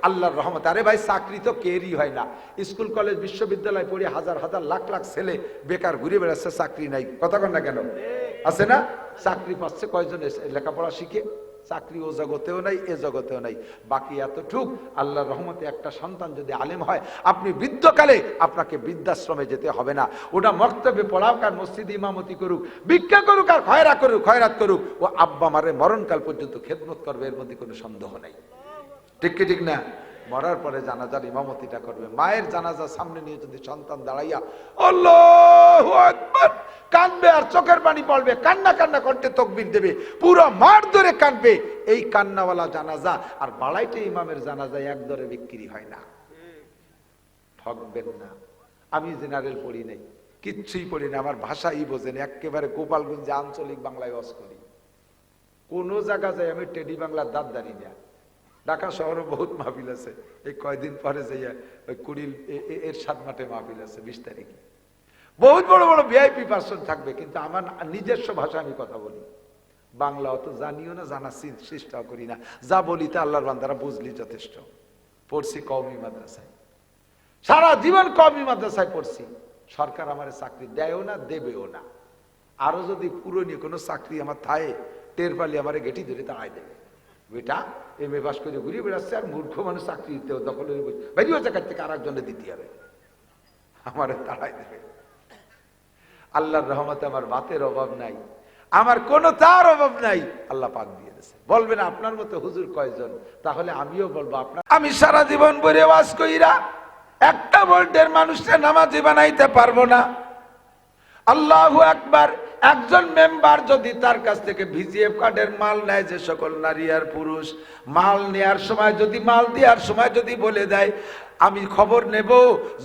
আল্লাহর রহমতে। আরে ভাই চাকরি তো কেরই হয় না, স্কুল কলেজ বিশ্ববিদ্যালয় পড়ে হাজার হাজার লাখ লাখ ছেলে বেকার ঘুরে বেড়াচ্ছে, চাকরি নাই, কথা কন না কেন? আছে না? চাকরি পাচ্ছে কয়জন লেখাপড়া শিখে? চাকরি ও জগতেও নাই, এ জগতেও নাই। বাকি এতটুক আল্লাহর রহমতে একটা সন্তান যদি আলেম হয়, আপনি বৃদ্ধকালে আপনাকে বৃদ্ধাশ্রমে যেতে হবে না। ওটা মক্তবে পড়াক আর মসজিদে ইমামতি করুক, ভিক্ষা করুক আর খয়রাত করুক, ও আব্বা মারে মরণকাল পর্যন্ত খেদমত করবে, এর মধ্যে কোনো সন্দেহ নাই। ঠিক কি ঠিক না? মরার পরে জানাজার ইমামতিটা করবে। মায়ের জানাজার সামনে নিয়ে যদি সন্তান দাঁড়াইয়া আল্লাহু আকবার কাঁদবে আর চোখের পানি পড়বে, কান্না কান্না করতে তাকবীর দেবে, পুরো মার ধরে কাঁদবে, এই কান্নাওয়ালা জানাজা আর বাড়াইতে ইমামের জানাজা এক দরে বিক্রি হয় না। ঠকবেন না। আমি জেনারেল পড়ি নাই, কিচ্ছুই পড়ি না, আমার ভাষাই বোঝেন, একেবারে গোপালগঞ্জে আঞ্চলিক বাংলায় ওয়াজ করি। কোন জায়গা যাই আমি টেডি বাংলার দাঁত দাঁড়ি না। ঢাকা শহরে বহুত মাহফিল আছে, এই কয়দিন পরে যাইয়া ওই কুড়িল এর 7 মাঠে মাহফিল আছে 20 তারিখে, বহুত বড় বড় ভিআইপি পার্সন থাকবে, কিন্তু আমার নিজস্ব ভাষা আমি কথা বলি। বাংলা অত জানিও না, জানার চেষ্টাও করি না, যা বলি তা আল্লাহর বান্দারা বুঝলি যথেষ্ট। পড়ছি কওমি মাদ্রাসায়, সারা জীবন কওমি মাদ্রাসায় পড়ছি। সরকার আমার চাকরি দেয়ও না, দেবেও না। আরো যদি পুরনো কোনো চাকরি আমার থায়, টের পালি আমার গেটি ধরে তাড়াই দেবে। বেটা এম এ পাস করে ঘুরিয়ে বেড়াচ্ছে, আর মূর্খ মানুষ চাকরি দিতে দখল বেরিয়ে জায়গার থেকে আর একজনে দিতে হবে, আমার তাড়াই দেবে। আল্লাহর রহমতে আমার ভাতের অভাব নাই, আমার কোনো তার অভাব নাই, আল্লাহ পাক দিয়ে দিয়েছে। বলবেন আপনার মতো হুজুর কয়জন? তাহলে আমিও বলবো আপনার। আমি সারা জীবন বলে ওয়াজ কইরা একটা ভোল্টের মানুষকে নামাজি বানাইতে পারবো না। আল্লাহু আকবার। একজন মেম্বার যদি তার কাছ থেকে ভিজিএফ কার্ডের মাল নেয়, যে সকল নারী আর পুরুষ, মাল নেয়ার সময় যদি, মাল দেওয়ার সময় যদি বলে দেয়, আমি খবর নেব,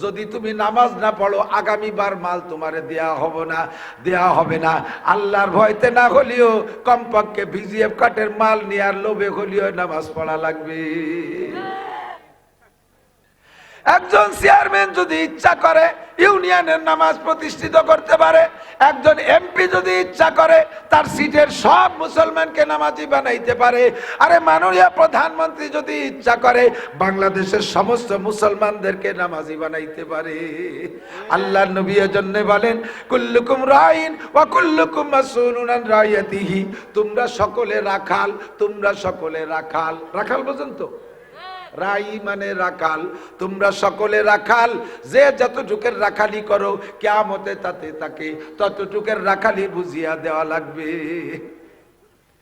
যদি তুমি নামাজ না পড়ো আগামীবার মাল তোমারে দেয়া হবে না। আল্লাহর ভয়তে না হলেও কমপক্ষে ভিজিএফ কার্ডের মাল নেয়ার লোভে হলেও নামাজ পড়া লাগবে। একজন চেয়ারম্যান যদি ইচ্ছা করে ইউনিয়নের নামাজ প্রতিষ্ঠিত করতে পারে, একজন এমপি যদি ইচ্ছা করে তার সিটের সব মুসলমানকে নামাজি বানাইতে পারে, আরে মাননীয় প্রধানমন্ত্রী যদি ইচ্ছা করে বাংলাদেশের সমস্ত মুসলমানদেরকে নামাজি বানাইতে পারে। আল্লাহর নবী এজন্য বলেন, কুল্লুকুম রাইন ওয়া কুল্লুকুম মাসউলুন আন রাইয়াতিহি, তোমরা সকলে রাখাল, তোমরা সকলে রাখাল। রাখাল বুঝেন তো? রাই মানে রাখাল, তোমরা সকলে রাখাল। যে যতটুকের রাখালি করো, কিয়ামতে তাকে ততটুকের রাখালি বুঝিয়া দেওয়া লাগবে,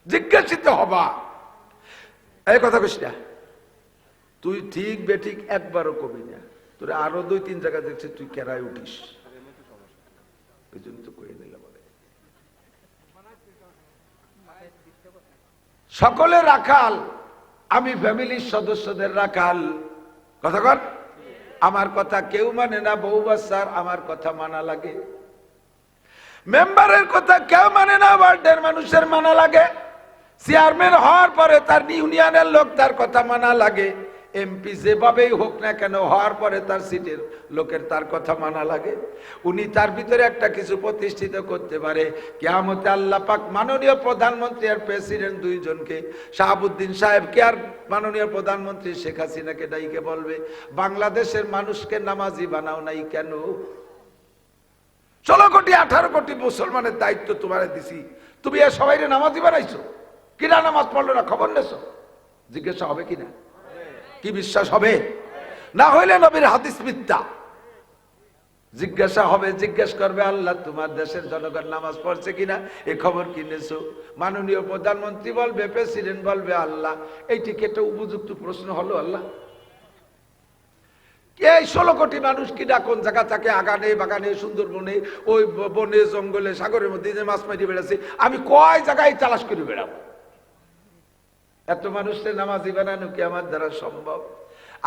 জিজ্ঞাসিত হবা। এই কথা কইস না তুই, ঠিক বেঠিক একবারও কবি না, তোর আরো 2-3 জায়গা দেখছে তুই কেরাই উঠিস, ওই জন্য তো কয়ে দিলাম। সকলে রাখাল, আমি ফ্যামিলির সদস্যদের রাখাল। কথা কর। আমার কথা কেউ মানে না, বউ বাচ্চার আমার কথা মানা লাগে, মেম্বারের কথা কেউ মানে না, ওয়ার্ডের মানুষের মানা লাগে, চেয়ারম্যান হওয়ার পরে তার ইউনিয়নের লোক তার কথা মানা লাগে, এমপি যেভাবেই হোক না কেন হওয়ার পরে তার সিটের লোকের তার কথা মানা লাগে। উনি তার ভিতরে একটা কিছু প্রতিষ্ঠিত করতে পারে, কিয়ামতে আল্লাহ পাক মাননীয় প্রধানমন্ত্রী আর প্রেসিডেন্ট দুইজনকে, শাহাবুদ্দিন সাহেবকে আর মাননীয় প্রধানমন্ত্রী শেখ হাসিনাকে ডাইকে বলবে, বাংলাদেশের মানুষকে নামাজি বানাও নাই কেন? 16 কোটি 18 কোটি মুসলমানের দায়িত্ব তোমারে দিছি, তুমি এ সবাই নামাজি বানাইছো, কিনা নামাজ পড়লো না খবর নেছো? জিজ্ঞাসা হবে কিনা? কি বিশ্বাস হবে? না হইলে নবীর হাদিস মিথ্যা। জিজ্ঞাসা হবে, জিজ্ঞেস করবে, আল্লাহ তোমার দেশের জনগণ নামাজ পড়ছে কিনা এ খবর কিনেছো? মাননীয় প্রধানমন্ত্রী বলবে, প্রেসিডেন্ট বলবে, আল্লাহ এইটি কি একটা উপযুক্ত প্রশ্ন হলো? আল্লাহ এই 16 কোটি মানুষ কিনা কোন জায়গা থাকে, আগানে বাগানে সুন্দরবনে ওই বনে জঙ্গলে সাগরের মধ্যে যে মাছ মারি বেড়াচ্ছে, আমি কয় জায়গায় তালাশ করে বেড়াবো? এত মানুষের নামাজি বানানো কি আমার দ্বারা সম্ভব?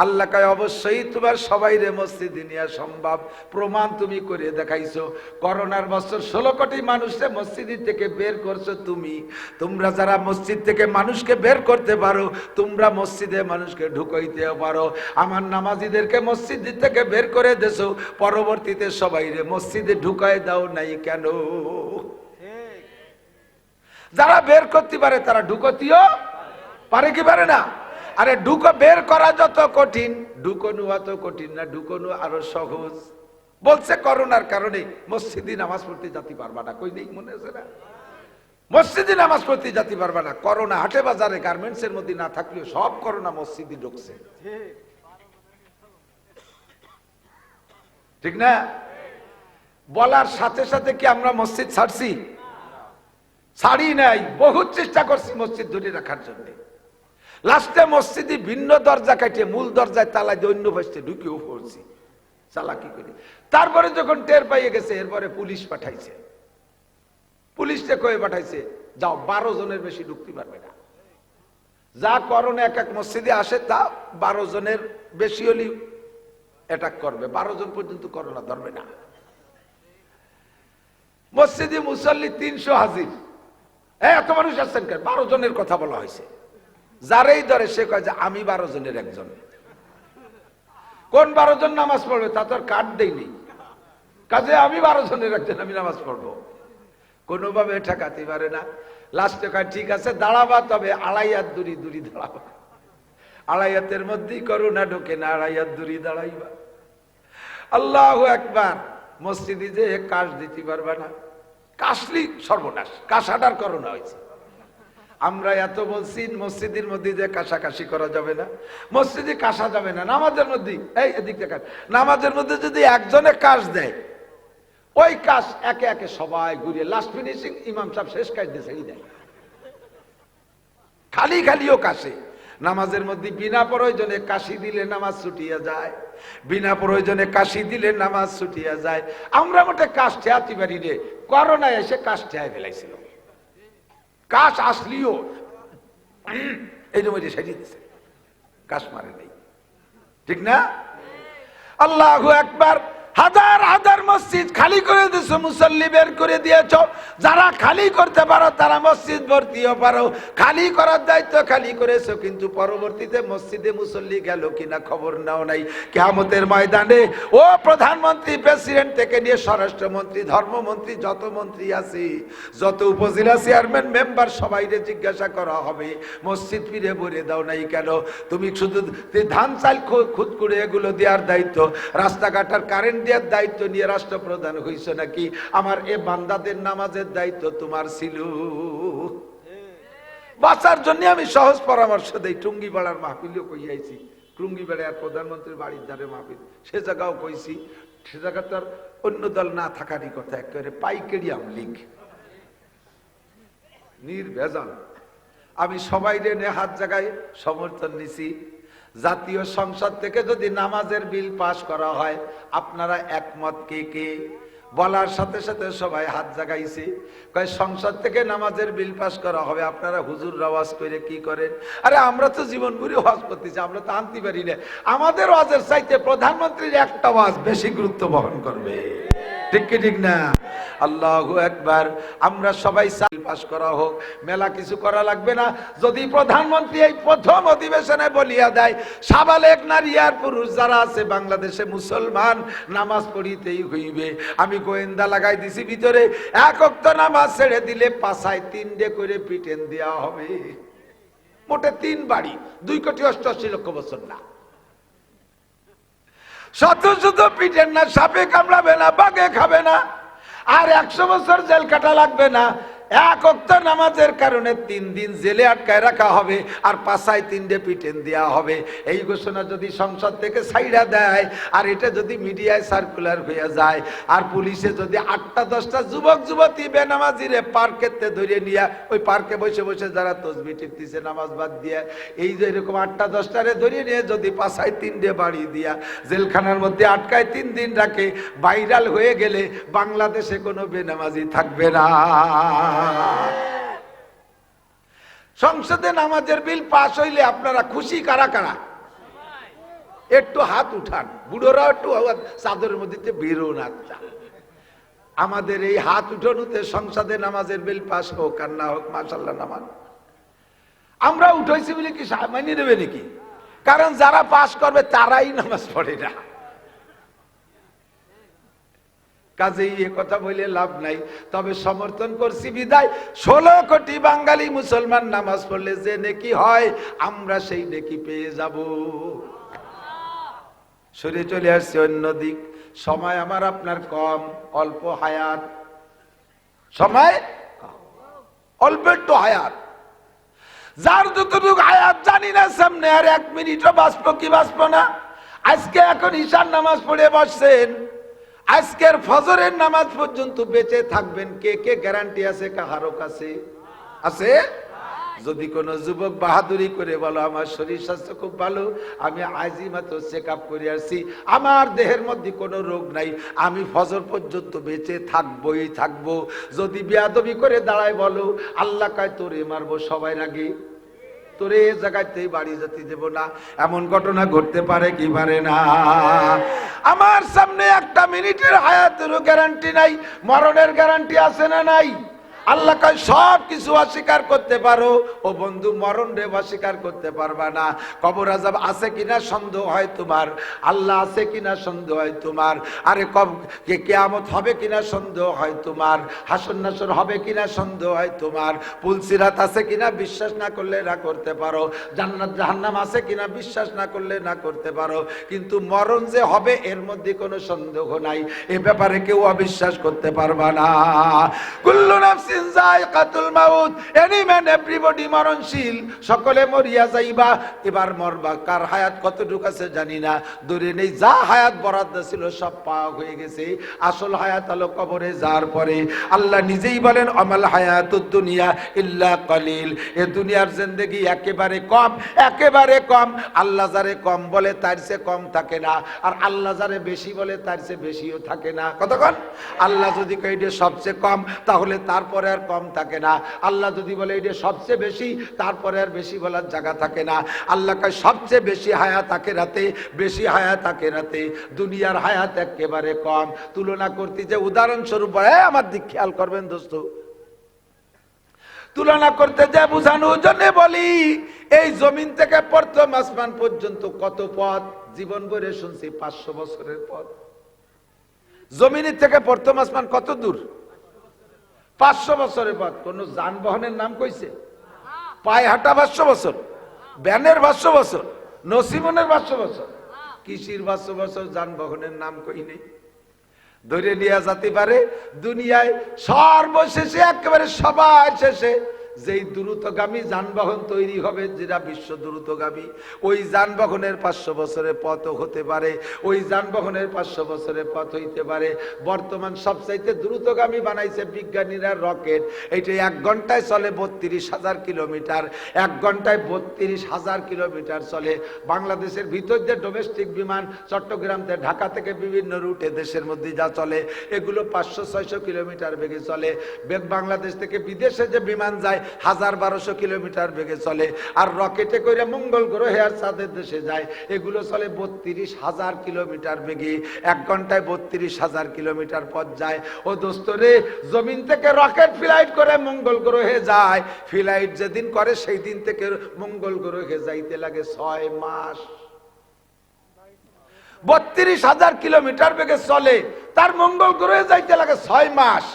আল্লাহ কয়, অবশ্যই তোমার সবাই রে মসজিদে নিয়ে সম্ভব। প্রমাণ তুমি করে দেখাইছো। করোনার বছর 16 কোটি মানুষকে মসজিদ থেকে বের করছো তুমি। তোমরা যারা মসজিদ থেকে মানুষকে বের করতে পারো, তোমরা মসজিদে মানুষকে ঢুকাইতেও পারো। আমার নামাজিদেরকে মসজিদ থেকে বের করে দেছো, পরবর্তীতে সবাই রে মসজিদে ঢুকাই দাও নাই কেন? যারা বের করতে পারে তারা ঢুকতিও পারে কি পারে না? আরে ঢুকো বের করা যত কঠিন, ঢুকোনো অত কঠিন না, ঢুকোনো আরো সহজ। বলছে করোনার কারণে মসজিদে নামাজ পড়তে যেতে পারবা না, কই নেই মনে আছে না? মসজিদে নামাজ পড়তে যেতে পারবা না। করোনা হাটে বাজারে গার্মেন্টস এর মধ্যে না থাকলেও সব করোনা মসজিদে ঢুকছে, ঠিক না? বলার সাথে সাথে কি আমরা মসজিদ ছাড়ছি? ছাড়ি নাই, বহুত চেষ্টা করছি মসজিদ ধরে রাখার জন্য। লাস্টে মসজিদে ভিন্ন দরজা কাটিয়ে মূল দরজায় তালা দিয়ে অন্য পাশে ঢুকেও পড়ছি, চালাকি করে। তারপরে যখন টের পাইয়ে গেছে, এরপরে পুলিশ পাঠাইছে। পুলিশকে কয়ে পাঠাইছে, যাও 12 জনের বেশি ঢুকতে পারবে না। যা করোনা এক এক মসজিদে আসে তা 12 জনের বেশি হলেই অ্যাটাক করবে, 12 জন পর্যন্ত করোনা ধরবে না। মসজিদে মুসল্লি 300 হাজির, এত মানুষ আসছেন কেন? 12 জনের কথা বলা হয়েছে। যারাই ধরে সে কয় যে আমি 12 জনের একজন। কোন 12 জন নামাজ পড়বে তা তো আর কার্ড দেয়নি, কাজে আমি 12 জনের একজন, আমি নামাজ পড়বো। কোনোভাবে ঠেকাতে পারে না। লাস্টে কয় ঠিক আছে দাঁড়াবা, তবে 2.5 হাত দূরি দূরি দাঁড়াবা। 2.5 হাতের মধ্যেই করোনা ঢোকে না, 2.5 হাত দূরি দাঁড়াইবা। আল্লাহু আকবার। মসজিদে যে কাশ দিতে পারবা না, কাশলি সর্বনাশ, কাশাটার করোনা হয়েছে। আমরা এত বলছি মসজিদের মধ্যে যে কাশাকাশি করা যাবে না, মসজিদে কাশা যাবে না, নামাজের মধ্যে এই এদিক থেকে নামাজের মধ্যে যদি একজনে কাশ দেয়, ওই কাশ একে একে সবাই ঘুরিয়ে লাস্ট ফিনিশিং ইমাম সাহেব শেষ কাজ দিয়ে ছেড়ে দেয়। খালি খালিও কাশে। নামাজের মধ্যে বিনা প্রয়োজনে কাশি দিলে নামাজ ছুটিয়া যায়, বিনা প্রয়োজনে কাশি দিলে নামাজ ছুটিয়া যায়। আমরা মোটে কাশ ঠেয়াতে পারি রে, করোনা এসে কাশ ঠেয়াই ফেলাইছিল। কাশ আসলিও এই জন্য সাজিয়ে দিচ্ছে, কাশ মারে নেই, ঠিক না? আল্লাহু আকবার। হাজার হাজার মসজিদ খালি করে দিয়েছো, মুসল্লি বের করে দিয়েছ। যারা খালি করতে পারো তারা মসজিদ ভর্তিও পারো, খালি করার দায়িত্ব খালি করেছো, কিন্তু পরবর্তীতে মসজিদে মুসল্লি গেল কিনা খবর নাও নাই। কিয়ামতের ময়দানে ও প্রধানমন্ত্রী, প্রেসিডেন্ট থেকে নিয়ে স্বরাষ্ট্রমন্ত্রী, ধর্মমন্ত্রী, যত মন্ত্রী আছে, যত উপজেলা চেয়ারম্যান মেম্বার, সবাইকে জিজ্ঞাসা করা হবে মসজিদ ফিরে ভরে দাও নাই কেন? তুমি শুধু ধান চাল খুদ করে এগুলো দেওয়ার দায়িত্ব, রাস্তাঘাটার কারেন্ট দেওয়ার দায়িত্ব নিয়ে রাষ্ট্রপ্রধান হইছ নাকি? আমার এ বান্দাদের নামাজের দায়িত্ব তোমার ছিল। বাঁচার জন্য আমি সহজ পরামর্শ দেই। টুঙ্গিপাড়ার মাহফিলও কইয়াছি, টুঙ্গিপাড়ার প্রধানমন্ত্রীর বাড়ির ধারে মাহফিল, সে জায়গাও কইছি। সে জায়গা তার অন্য দল না থাকারই কথা, একেবারে পাইকারি আমলিগ, নির্ভেজাল। আমি সবাই রে হাত জায়গায় সমর্থন নিছি। জাতীয় সংসদ থেকে যদি নামাজের বিল পাশ করা হয়, আপনারা একমত কে কে? বলার সাথে সাথে সবাই হাত জাগাইছে। কয় সংসদ থেকে নামাজের বিল পাশ করা হবে, আপনারা হুজুর ওয়াজ করে কি করেন? আরে আমরা তো জীবন ভরে ওয়াজ করতেছি, আমরা তো আনতে পারি না। আমাদের ওয়াজের চাইতে প্রধানমন্ত্রীর একটা ওয়াজ বেশি গুরুত্ব বহন করবে, ঠিক কি ঠিক না? আল্লাহু আকবার। আমরা সবাই পাস করা হোক, মেলা কিছু করা লাগবে না। যদি প্রধানমন্ত্রী এই প্রথম অধিবেশনে বলিয়া দেয় সাবালেক নারী আর পুরুষ যারা আছে বাংলাদেশে মুসলমান, নামাজ পড়িতেই হইবে। আমি গোয়েন্দা লাগাই দিছি ভিতরে, 1 ওয়াক্ত নামাজ ছেড়ে দিলে পাছায় 3 করে পিটেন দেওয়া হবে। মোটে 3 বাড়ি, 2,88,00,000 বছর না। শত শত পিটেন না, সাপে কামড়াবে না, বাঘে খাবে না, আর 100 বছর জেল কাটা লাগবে না। 1 ওয়াক্ত নামাজের কারণে 3 দিন জেলে আটকায় রাখা হবে, আর পাছায় 3 পিটেন দেওয়া হবে। এই ঘোষণা যদি সংসদ থেকে ছাইড়া দেয়, আর এটা যদি মিডিয়ায় সার্কুলার হয়ে যায়, আর পুলিশে যদি 8টা-10টা যুবক যুবতী বেনামাজিরে পার্কেতে ধরে নিয়ে, ওই পার্কে বসে বসে যারা তসবিহ টিপতেছে নামাজ বাদ দিয়ে, এই যে এরকম 8টা-10টারে ধরে নিয়ে যদি পাছায় 3 বাড়ি দিয়া জেলখানার মধ্যে আটকায় 3 দিন রাখে, ভাইরাল হয়ে গেলে বাংলাদেশে কোনো বেনামাজি থাকবে না। সংসদে নামাজের বিল পাস হইলে আপনারা খুশি কারা কারা? একটু হাত উঠান, বুড়োরা একটু চাদরের মধ্যে বেরো না। আমাদের এই হাত উঠানোতে সংসদে নামাজের বিল পাস হোক আর না হোক, মাশাআল্লাহ নামাজ আমরা উঠাইছি বলে কি মানিয়ে নেবে নাকি? কারণ যারা পাস করবে তারাই নামাজ পড়ে না। কাজেই এ কথা বলে লাভ নাই। তবে সমর্থন করছি বিদায় 16 কোটি বাঙালি মুসলমান নামাজ পড়লে যে নেকি হয় আমরা সেই নেকি পেয়ে যাব। সরে চলে আসছে অন্যদিক। সময় আমার আপনার কম, অল্প হায়াত, সময় অল্প একটু হায়াত। যার যতটুকু হায়াত জানি না সামনে আর 1 মিনিটও বাঁচবো কি বাঁচবো না। আজকে এখন ঈশার নামাজ পড়ে বসছেন, আজকের ফজরের নামাজ পর্যন্ত বেঁচে থাকবেন কে কে গ্যারান্টি আছে কাহারও কাছে? আছে? যদি কোনো যুবক বাহাদুরি করে বলো আমার শরীর স্বাস্থ্য খুব ভালো, আমি আজই মাত্র চেক আপ করে আসছি, আমার দেহের মধ্যে কোনো রোগ নাই, আমি ফজর পর্যন্ত বেঁচে থাকবোই থাকবো। যদি বেয়াদবি করে দাঁড়ায় বলো আল্লাহ কয় তোরে মারবো সবাই আগে, তোরে এ জায়গাতেই বাড়ি যেতে দেব না, এমন ঘটনা ঘটতে পারে কি পারে না? আমার সামনে 1 মিনিটের হায়াতেরও গ্যারান্টি নাই, মরণের গ্যারান্টি আছে না নাই? আল্লাহ কয় সব কিছু অস্বীকার করতে পারো, ও বন্ধু মরণ রে অস্বীকার করতে পারবা না। কবর আযাব আছে কিনা সন্দেহ হয় তোমার, আল্লাহ আছে কিনা সন্দেহ হয় তোমার, আরে কিয়ামত হবে কিনা সন্দেহ হয় তোমার, হাসর নাসর হবে কিনা সন্দেহ হয় তোমার, পুলসিরাত আছে কিনা বিশ্বাস না করলে না করতে পারো, জান্নাত জাহান্নাম আছে কিনা বিশ্বাস না করলে না করতে পারো, কিন্তু মরণ যে হবে এর মধ্যে কোনো সন্দেহ নাই, এ ব্যাপারে কেউ অবিশ্বাস করতে পারবা না। কুল্লু নাফসিন যায়কাতুল মাউত, এনি ম্যান এভরিবডি মরণশীল, সকলে মরিয়া যাইবা। এবার মরবা, কার হায়াত কতটুকু আছে জানি না, দূরে নেই, যা হায়াত বরাদ্দ ছিল সব পাওয়া হয়ে গেছে। আসল হায়াত হলো কবরে যাওয়ার পরে। আল্লাহ নিজেই বলেন আমাল হায়াতুদ দুনিয়া ইল্লা কলিল, এ দুনিয়ার জিন্দেগি একেবারে কম, একেবারে কম। আল্লাহ যারে কম বলে তার চেয়ে কম থাকে না, আর আল্লাহ যারে বেশি বলে তার চেয়ে বেশিও থাকে না। কতক্ষণ? আল্লাহ যদি কয় এটা সবচেয়ে কম তাহলে তারপরে আর কম থাকে না, আল্লাহ যদি বলে এটা সবচেয়ে বেশি তারপরে আর বেশি বলার জায়গা থাকে না। আল্লাহ কয় সবচেয়ে বেশি হায়াত আখিরাতে, বেশি হায়াত আখিরাতে, দুনিয়ার হায়াত একেবারে কম। তুলনা করতে যে উদাহরণস্বরূপ আমার দিক খেয়াল করবেন দোস্ত, তুলনা করতে যা বুঝানোর জন্য বলি, এই জমিন থেকে প্রথম আসমান পর্যন্ত কত পথ? জীবন ভরে শুনছি 500 বছরের পথ। জমিনের থেকে প্রথম আসমান কত দূর? 500 বছরের পথ। কোন যানবাহনের নাম কইছে? পায়ে হাঁটা 500 বছর, ব্যানের 500 বছর, নসিমনের 500 বছর, কৃষির 500 বছর, যানবাহনের নাম কই নেই। ধরে নিয়ে যেতে পারে দুনিয়ায় সর্বশেষে একেবারে সবার শেষে যেই দ্রুতগামী যানবাহন তৈরি হবে, যেটা বিশ্ব দ্রুতগামী, ওই যানবাহনের 500 বছরের পথ হতে পারে, ওই যানবাহনের 500 বছরের পথ হইতে পারে। বর্তমান সবচাইতে দ্রুতগামী বানাইছে বিজ্ঞানীরা রকেট, এইটা 1 ঘন্টায় চলে 32,000 কিলোমিটার, 1 ঘন্টায় 32,000 কিলোমিটার চলে। বাংলাদেশের ভিতর যে ডোমেস্টিক বিমান চট্টগ্রাম থেকে ঢাকা থেকে বিভিন্ন রুটে দেশের মধ্যে যা চলে এগুলো 500-600 কিলোমিটার বেগে চলে। বাংলাদেশ থেকে বিদেশে যে বিমান যায় 1000-1200 কিলোমিটার বেগে চলে। আর রকেটে করে মঙ্গল গ্রহে আর চাঁদের দেশে যায়, এগুলো চলে 32,000 কিলোমিটার বেগে, 1 ঘন্টায় 32,000 কিলোমিটার পথ যায়। ও দোস্ত রে, জমিন থেকে রকেট ফ্লাইট করে মঙ্গল গ্রহে যায়, ফ্লাইট যেদিন করে সেই দিন থেকে মঙ্গল গ্রহে যাইতে লাগে 6 মাস। 32,000 কিলোমিটার বেগে চলে, তার মঙ্গল গ্রহে যাইতে লাগে 6 মাস।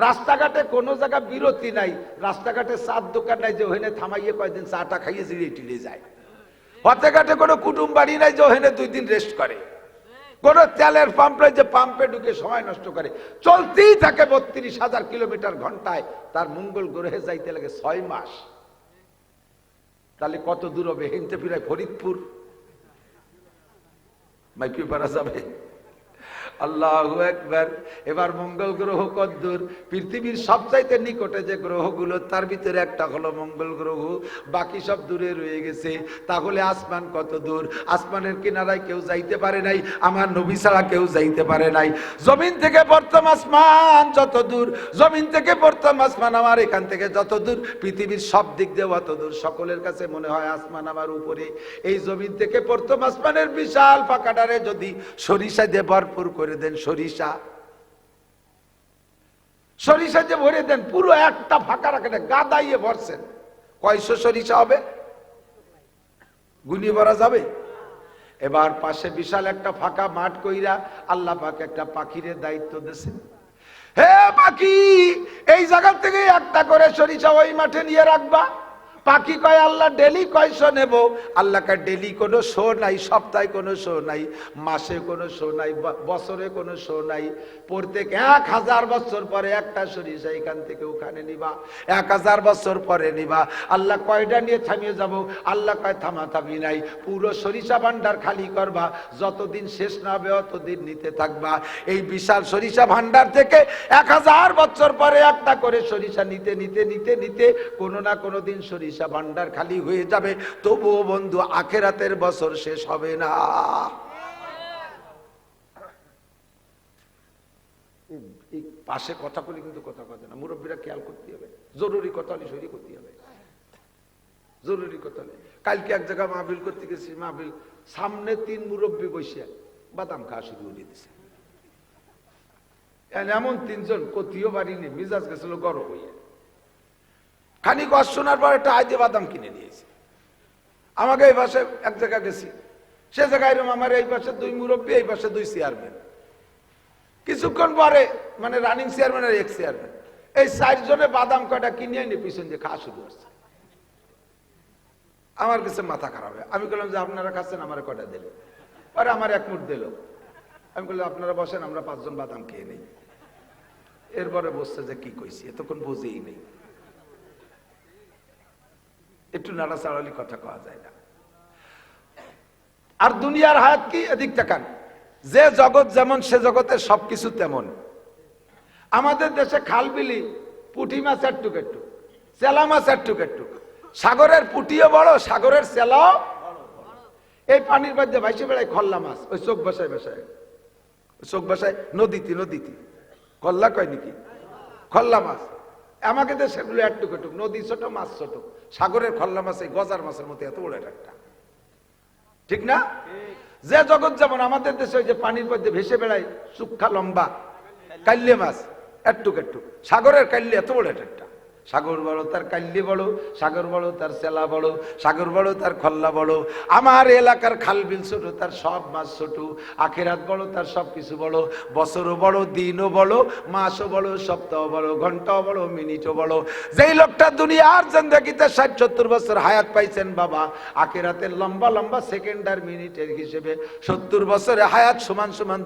রাস্তাঘাটে কোনো জায়গা বিরতি নাই, রাস্তাঘাটে চার দোকান নাই যে ওখানে থামাইয়ে কয়েকদিন চাটা খাইয়ে জিরিয়ে টিরে যায়। পথে ঘাটে কোনো কুটুম বাড়ি নাই যে ওখানে 2 দিন রেস্ট করে। কোন তেলের পাম্প নাই যে পাম্পে ঢুকে সময় নষ্ট করে। চলতেই থাকে 32,000 কিলোমিটার ঘন্টায়, তার মঙ্গল গ্রহে যাইতে লাগে 6 মাস। তাহলে কত দূর হবে? হেনতে ফিরায় ফরিদপুর মাইকি পারা যাবে। আল্লাহু আকবার। এবার মঙ্গল গ্রহ কত দূর? পৃথিবীর সবচাইতে নিকটে যে গ্রহগুলো তার ভিতরে একটা হলো মঙ্গল গ্রহ, বাকি সব দূরে রয়ে গেছে। তাহলে আসমান কত দূর? আসমানের কিনারায় কেউ যাইতে পারে নাই, আমার নবী ছাড়া কেউ যাইতে পারে নাই। জমিন থেকে প্রথম আসমান যত দূর, জমিন থেকে প্রথম আসমান আমার এখান থেকে যত দূর, পৃথিবীর সব দিক দিয়ে অত দূর। সকলের কাছে মনে হয় আসমান আমার উপরে। এই জমিন থেকে প্রথম আসমানের বিশাল ফাঁকাটারে যদি সরিষা দিয়ে ভরপুর করে দেন, সরিষা যে ভরে দেন, পুরো একটা ফাঁকা রাখেন, গাদাইয়ে ভরছেন, কয়শো সরিষা হবে? গুনি ভরা যাবে? এবার পাশে বিশাল একটা ফাঁকা মাঠ কইরা আল্লাহ পাক একটা পাখিরে দায়িত্ব দিয়েছে, হে পাখি এই জায়গা থেকে একটা করে সরিষা ওই মাঠে নিয়ে রাখবা। পাখি কয় আল্লাহ ডেলি কয়শো নেব? আল্লাহ কয় ডেলি কোনো শো নাই, সপ্তাহে কোনো শো নাই, মাসে কোনো শো নাই, বছরে কোনো শো নাই, প্রত্যেক 1000 বছর পরে একটা সরিষা এখান থেকে ওখানে নিবা, 1000 বছর পরে নিবা। আল্লাহ কয়টা নিয়ে থামিয়ে যাব? আল্লাহ কয় থামাথামি নাই, পুরো সরিষা ভান্ডার খালি করবা, যতদিন শেষ না হবে অতদিন নিতে থাকবা। এই বিশাল সরিষা ভান্ডার থেকে 1000 বছর পরে একটা করে সরিষা নিতে নিতে নিতে নিতে কোনো না কোনো দিন সরিষা ভান্ডার খালি হয়ে যাবে, তবুও বন্ধু আখেরাতের বছর শেষ হবে না। এই পাশে কথা বলি কিন্তু কথা কথা না, মুরব্বীরা খেয়াল করতে হবে, জরুরি কথা হলে সরি করতে হবে, জরুরি কথা হলে। কালকে এক জায়গায় মাহফিল করতে গেছি, মাহফিল সামনে 3 মুরব্বী বসে বাদাম খাওয়া শুরু করে দিছে। এমন 3 জন কতিও বাড়িনি, মিজাজ গেছিল গরম হইয়া। খানিক ওয়াজ শোনার পর একটা আইতে বাদাম কিনে নিয়েছে। আমাকে এই পাশে এক জায়গায় গেছি, সে জায়গায় এরকম আমার এই পাশে 2 মুরব্বী, এই পাশে 2 চেয়ারম্যান। কিছুক্ষণ পরে মানে রানিং চেয়ারম্যান আর এক্স চেয়ারম্যান, এই 4 জনে বাদাম কয়টা কিনে এনে পিছন দিয়ে খাওয়া শুরু করছে। আমার কাছে মাথা খারাপ হয়। আমি বললাম যে আপনারা খাচ্ছেন, আমার কয়টা দিল? পরে আমার 1 মুঠ দিল। আমি বললাম আপনারা বসেন, আমরা 5 জন বাদাম খেয়ে নেই। এরপরে বসছে যে কি কইছি, এতক্ষণ বুঝেই নেই, একটু নাড়াচাড়ালি কথা কওয়া যায় না। আর দুনিয়ার হায়াত কি? এদিক তাকান, যে জগৎ যেমন সে জগতের সবকিছু তেমন। আমাদের দেশে খাল বিলি, পুঁটি মাছ একটুক একটু, চেলা মাছ একটুক একটু, সাগরের পুঁটিও বড়, সাগরের চেলাও। এই পানির মধ্যে ভাইসে বেড়ায় খল্লা মাছ, ওই চোখ বসায় বসায়, চোখ বসায় নদীতে নদীতে খল্লা কয় নাকি, খল্লা মাছ। আমাকে তো সেগুলো একটুক একটুক, নদী ছোট মাছ ছোট, সাগরের খল্লা মাছ এই গজার মাছের মতো এত বড় একটা, ঠিক না? যে জগৎ যেমন আমাদের দেশে ওই যে পানির মধ্যে ভেসে বেড়ায় সুক্ষা লম্বা কাল্লে মাছ একটুক একটুক, সাগরের কাল্লে এত বড় একটা। সাগর বড় তার কাল্লি বড়, সাগর বড় তার চেলা বড়, সাগর বড় তার খল্লা বড়। আমার এলাকার খাল বিল ছোট, তার সব মাছ ছোট। আখেরাত বড়, তার সব কিছু বড়। বছরও বড়, দিনও বড়, মাসও বড়, সপ্তাহ বড়, ঘন্টাও বড়, মিনিটও বড়। যেই লোকটা দুনিয়ার জিন্দেগিতে 60-70 বছর হায়াত পাইছেন বাবা, আখেরাতের লম্বা লম্বা সেকেন্ড আর মিনিটের হিসেবে 70 বছরে হায়াত সমান সমান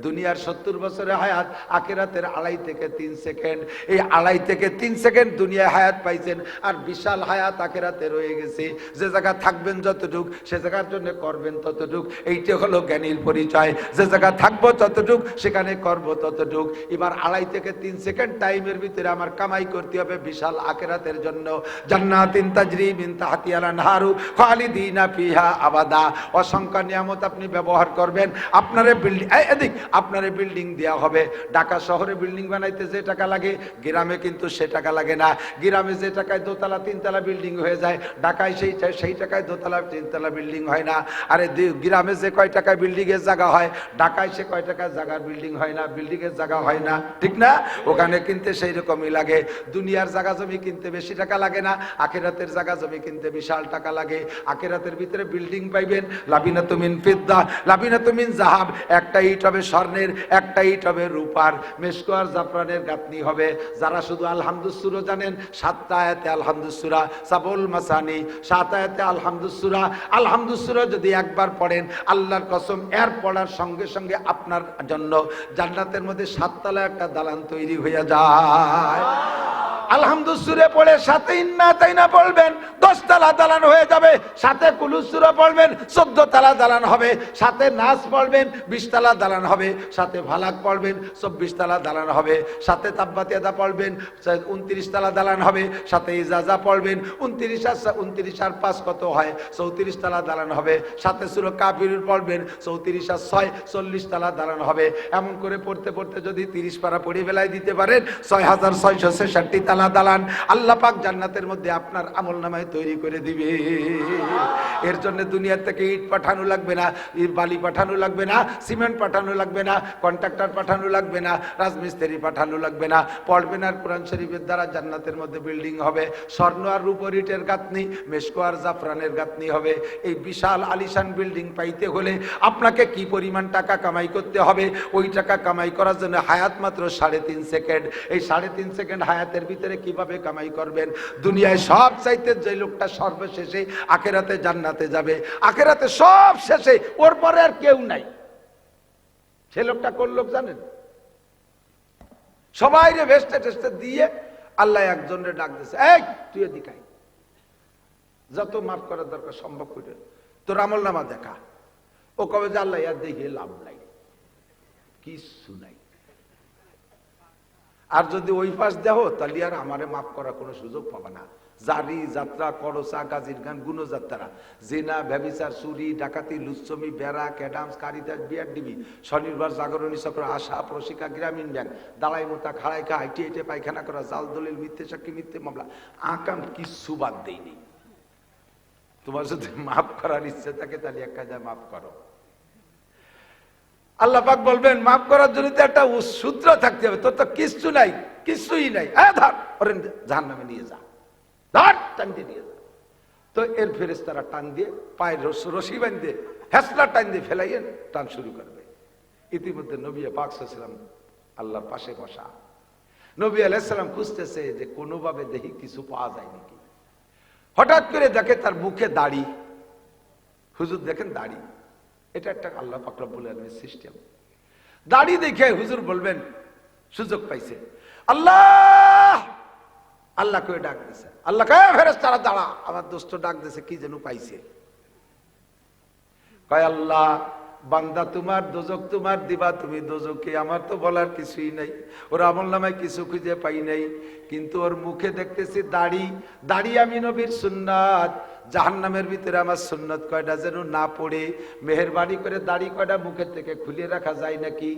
দুনিয়ার 70 বছরে হায়াত, আখেরাতের 2.5 থেকে 3 সেকেন্ড। এই 2.5 থেকে 3 সেকেন্ড দুনিয়ায় হায়াত পাইছেন, আর বিশাল হায়াত আখেরাতে রয়ে গেছে। যে জায়গা থাকবেন যতটুক, সে জায়গার জন্য করবেন ততটুক। এইটা হলো জ্ঞানীর পরিচয়। যে জায়গা থাকবো ততটুক, সেখানে করব ততটুক। এবার 2.5 থেকে 3 সেকেন্ড টাইমের ভিতরে আমার কামাই করতে হবে বিশাল আখেরাতের জন্য। জান্নাতিন তাজরি মিন তাহতিহাল আনহারু খালিদিনা ফিহা আবাদা। অসংখ্য নিয়ামত আপনি ব্যবহার করবেন। আপনারে বিল্ডিং, এদিক আপনারে বিল্ডিং দেওয়া হবে। ঢাকা শহরে বিল্ডিং বানাইতে যে টাকা লাগে, গ্রামে কিন্তু সে টাকা লাগে না। গ্রামে যে টাকায় 2তলা 3তলা বিল্ডিং হয়ে যায়, ঢাকায় সেই টাকায় 2তলা 3তলা বিল্ডিং হয় না। আরে গ্রামে যে কয় টাকায় বিল্ডিং এর জায়গা হয়, ঢাকায় সে কয় টাকায় জায়গার বিল্ডিং হয় না, বিল্ডিং এর জায়গা হয় না, ঠিক না? ওখানে কিনতে সেই রকমই লাগে। দুনিয়ার জায়গা জমি কিনতে বেশি টাকা লাগে না, আখিরাতের জায়গা জমি কিনতে বিশাল টাকা লাগে। আখিরাতের ভিতরে বিল্ডিং পাইবেন লাবিনাতু মিন ফিদ্দা, লাবিনাতু মিন যাহাব। একটা ইট হবে স্বর্ণের, একটা ইট হবে রূপার, মেশকো আর জাফরানের গাঁথনি হবে। যারা শুধু আলহামদুসুরা জানেন, 7টা আয়াতে আলহামদুসুরা, সাবুল মাসানি, 7 আয়াতে আলহামদুসুরা। আলহামদুসুরা যদি একবার পড়েন, আল্লাহর কসম এর পড়ার সঙ্গে সঙ্গে আপনার জন্য জান্নাতের মধ্যে 7 তলা একটা দালান তৈরি হয়ে যায়। আলহামদুসুরে পড়ে সাথে ইন্না তাইনা পড়বেন, 10 তলা দালান হয়ে যাবে। সাথে কুলুসুরা পড়বেন, 14 তলা দালান হবে। সাথে নাস পড়বেন, 20 তলা দালান হবে। সাথে ভালাক পড়বেন, 24 তলা দালান হবে। সাথে তাব্বাতিয়াদা পড়বেন, 29 তলা দালান হবে। সাথে ইজাজা পড়বেন, 29 আর 5 কত হয়? 34 তলা দালান হবে। সাথে সূরা কাফিরুন পড়বেন, 34 আর 6 40 তলা দালান হবে। এমন করে পড়তে পড়তে যদি 30 পারা পড়ে বেলায় দিতে পারেন, 6666 তলা খানা দালান আল্লাহ পাক জান্নাতের মধ্যে আপনার আমলনামায় তৈরি করে দিবে। এর জন্য দুনিয়া থেকে ইট পাঠানো লাগবে না, বালি পাঠানো লাগবে না, সিমেন্ট পাঠানো লাগবে না, কন্ট্রাক্টর পাঠানো লাগবে না, রাজমিস্ত্রি পাঠানো লাগবে না। পড়বেন আর কোরআন শরীফের দ্বারা জান্নাতের মধ্যে বিল্ডিং হবে, স্বর্ণ আর রূপোর ইটের গাঁথনি, মেশকো আর জাফরানের গাঁথনি হবে। এই বিশাল আলিশান বিল্ডিং পাইতে হলে আপনাকে কি পরিমাণ টাকা কামাই করতে হবে? ওই টাকা কামাই করার জন্য হায়াত মাত্র 3.5 সেকেন্ড। এই 3.5 সেকেন্ড হায়াতের ভিতরে কিভাবে কামাই করবেন? দুনিয়ায় সব চাইতে যে লোকটা সর্বশেষে আখেরাতে জান্নাতে যাবে, আখেরাতে সব শেষে, ওর পরে আর কেউ নাই, সে লোকটা কোন লোক জানেন? সবাই রে ভেস্টে টেস্টে দিয়ে আল্লাহ একজনের ডাক দিয়েছে, এই তুই এদিকে আয়, যত মাফ করার দরকার সম্ভব করে তোর আমল নামা দেখা। ও কবে যে আল্লাহ ইয়ার দেখে লাভ নাই, কিছু নাই। আর যদি ওই পাশ দেহ তাহলে আর আমারে মাফ করার কোনো সুযোগ পাবে না। জারি যাত্রা, করসা, গাজীর গান, গুণযাত্রা, জেনা, ব্যভিচার, চুরি, ডাকাতি, লুচ্ছমি, বেড়া, ক্যাডামস, কারিদাস, বিয়ার ডিবি, স্বনির্ভর, জাগরণী চক্র, আশা, প্রশিকা, গ্রামীণ ব্যাংক, দালাই মোতা, খাড়াইকা, আইটি আইটে পায়খানা করা, জাল দলিল, মিথ্যে সাক্ষী, মিথ্যে মামলা, আকাম কিচ্ছু বাদ দেয়নি। তোমার যদি মাফ করার ইচ্ছে থাকে তাহলে এক কাজে মাফ করো। আল্লাহ পাক বলবেন মাফ করার জন্য তো একটা সূত্র থাকতে হবে। তোর তো কিচ্ছু নাই, কিছুই নাই, ধর ওরে জাহান্নামে নিয়ে যা, ধর টান দিয়ে নিয়ে যা। তো এর ফেরেশতারা টান দিয়ে পায়ের রশি বাঁধে হেসলা টান দিয়ে ফেলাইয়ে টান শুরু করবে। ইতিমধ্যে নবী পাক সাল্লাল্লাহু আলাইহি ওয়াসাল্লাম আল্লাহর পাশে বসা। নবী আলাইহিস সালাম খুঁজতেছে যে কোনোভাবে দেখি কিছু পাওয়া যায় নাকি। হঠাৎ করে দেখে তার মুখে দাড়ি। হুজুর দেখেন দাড়ি, এটা একটা আল্লাহ পাক রব্বুল আলামিনের সিস্টেম। দাড়ি দেখে হুজুর বলবেন সুযোগ পাইছে, আল্লাহ আল্লাহ কে ডাক দিছে, আল্লাহ কে ফেরেশতারা দাঁড়া, আমার দোস্ত ডাক দিছে, কি যেন পাইছে। কয় আল্লাহ বান্দা তোমার, দোজক তোমার, দিবা তুমি দোজকে, আমার তো বলার কিছুই নাই। ওর আমলনামায় কিছু খুঁজে পাই নাই, কিন্তু ওর মুখে দেখতেছি দাড়ি। দাড়ি আমি নবীর সুন্নাত, জাহান্নামের ভিতরে আমার সুন্নাত কয়টা যেন না পড়ে, মেহেরবানি করে দাড়ি কয়টা মুখের থেকে খুলে রাখা যায় নাকি?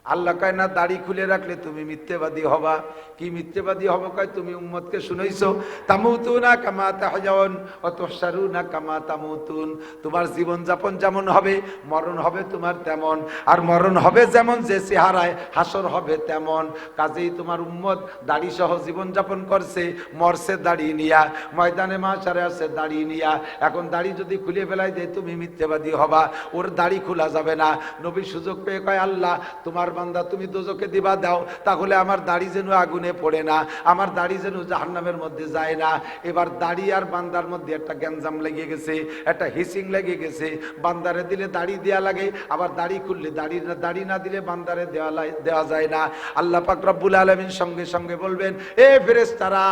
আল্লাহ কয় না, দাড়ি খুলে রাখলে তুমি মিথ্যেবাদী হবা। কি মিথ্যেবাদী হবো? কয় তুমি উম্মতকে শুনাইছো তামুতুনা কামা তাহজাউন ওয়া তুহশারুনা কামা তামুতুন। তোমার জীবন যাপন যেমন হবে, মরণ হবে তোমার তেমন, আর মরণ হবে যেমন যে চেহারায়, হাসর হবে তেমন। কাজেই তোমার উম্মত দাড়ি সহ জীবন যাপন করছে, মরছে দাড়ি নিয়া, ময়দানে মাশারে আছে দাড়ি নিয়া। এখন দাড়ি যদি খুলে ফেলাই দেয় তুমি মিথ্যেবাদী হবা, ওর দাড়ি খোলা যাবে না। নবী সুযোগ পেয়ে কয় আল্লাহ তোমার বান্দা তুমি দোজকে দিবা দাও, তাহলে আমার দাড়ি যেন আগুনে পড়ে না, আমার দাড়ি যেন জাহান্নামের মধ্যে যায় না। এবার দাড়ি আর বান্দার মধ্যে একটা গ্যাঞ্জাম লেগে গেছে, একটা হিসিং লেগে গেছে। বান্দারে দিলে দাড়ি দেয়া লাগে, আবার দাড়ি খুললে দাড়ি না দিলে বান্দারে দেওয়া যায় না। আল্লাহ পাক রব্বুল আলামিন সঙ্গে সঙ্গে বলবেন, এ ফেরেশতারা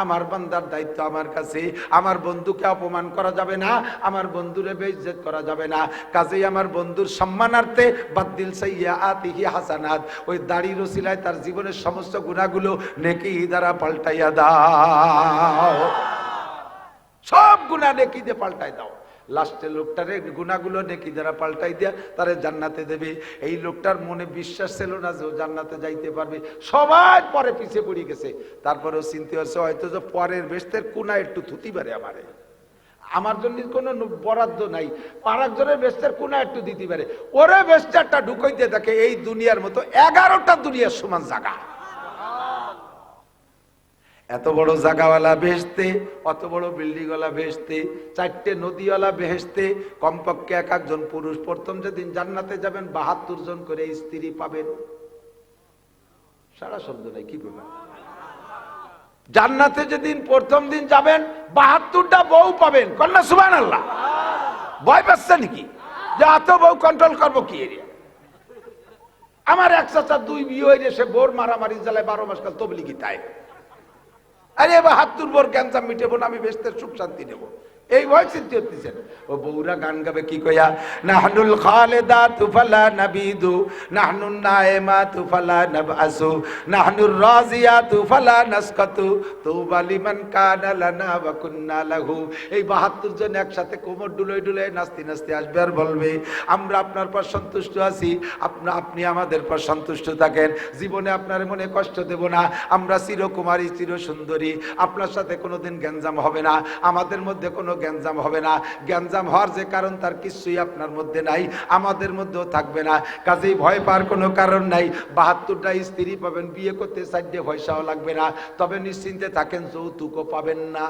আমার বান্দার দায়িত্ব আমার কাছে, আমার বন্ধুকে অপমান করা যাবে না, আমার বন্ধুরে বেইজ্জত করা যাবে না। কাজেই আমার বন্ধুর সম্মানার্থে বাদদিল সাইয়্যাতিহি হাসানাত, ওই দাড়ির ওসিলায় তার জীবনের সমস্ত গুনাহগুলো নেকি দ্বারা পাল্টাইয়া দাও, সব গুনাহ নেকি দিয়ে পাল্টাই দাও। লাস্টে লোকটারে গুনাহগুলো নেকি দ্বারা পাল্টাই দিয়া তারে জান্নাতে দেবে। এই লোকটার মনে বিশ্বাস ছিল না যে ও জান্নাতে যাইতে পারবে, সবাই পরে পিছিয়ে পড়ে গেছে। তারপরেও চিন্তা হচ্ছে হয়তো যে পরের বেস্তের কোনা একটু থুতি পারে আমারে, আমার জন্য কোনো বরাদ্দ নাই, আরেকজনের বেস্তের কোনা একটু দিতে পারে, ওরে বেস্টারটা ঢুকাইতে থাকে। এই দুনিয়ার মতো 11টা দুনিয়ার সমান জায়গা, এত বড় জায়গাওয়ালা বেহেশতে, অত বড় বিল্ডিং ওয়ালা বেহেশতে, 4টে নদীওয়ালা বেহেশতে, কমপক্ষে এক একজন পুরুষ প্রথম যেদিন জান্নাতে যাবেন 72 জন করে স্ত্রী পাবেন। সারা শব্দ নাই, কি পাবেন? জান্নাতে যেদিন প্রথম দিন যাবেন 72টা বউ পাবেন। কন্যা সুবহানাল্লাহ। ভয় পাচ্ছে নাকি যে এত বউ কন্ট্রোল করবো কি এরিয়া? আমার এক চাচা 2 বিয়ে হয়ে সে বোর মারামারি জ্বালায় 12 মাস কাল তবলিগি তাই। আরে 72 বোর গ্যাঞ্জাম মিটেবো না, আমি বেহেশতের সুখ শান্তি নেবো। এই ভয় চিন্তা করতেছেন। ও বউরা গান গাবে কি কইয়া, নাহনুল খালিদাতু ফালা নাবিদু, নাহনুন নাইমাতু ফালা নাবআসু, নাহনুর রাজিয়াতু ফালা নাসকাতু, তওবা লিমান কানা লানা ওয়া কুন্না লাহু। এই 72 জন একসাথে কোমর ডুলে ডুলে নাচতে নাচতে আসবে আর বলবে, আমরা আপনার পর সন্তুষ্ট আছি, আপনি আমাদের পর সন্তুষ্ট থাকেন, জীবনে আপনার মনে কষ্ট দেব না, আমরা চিরকুমারী চির সুন্দরী, আপনার সাথে কোনোদিন গ্যাঞ্জাম হবে না, আমাদের মধ্যে কোনো গ্যাঞ্জাম হবে না। গ্যাঞ্জাম হওয়ার যে কারণ তার কিছুই আপনার মধ্যে নাই, আমাদের মধ্যেও থাকবে না, কাজেই ভয় পাওয়ার কোনো কারণ নাই। 72টা স্ত্রী পাবেন, বিয়ে করতে 4 পয়সাও লাগবে না, তবে নিশ্চিন্তে থাকেন, যৌতুকও পাবেন না,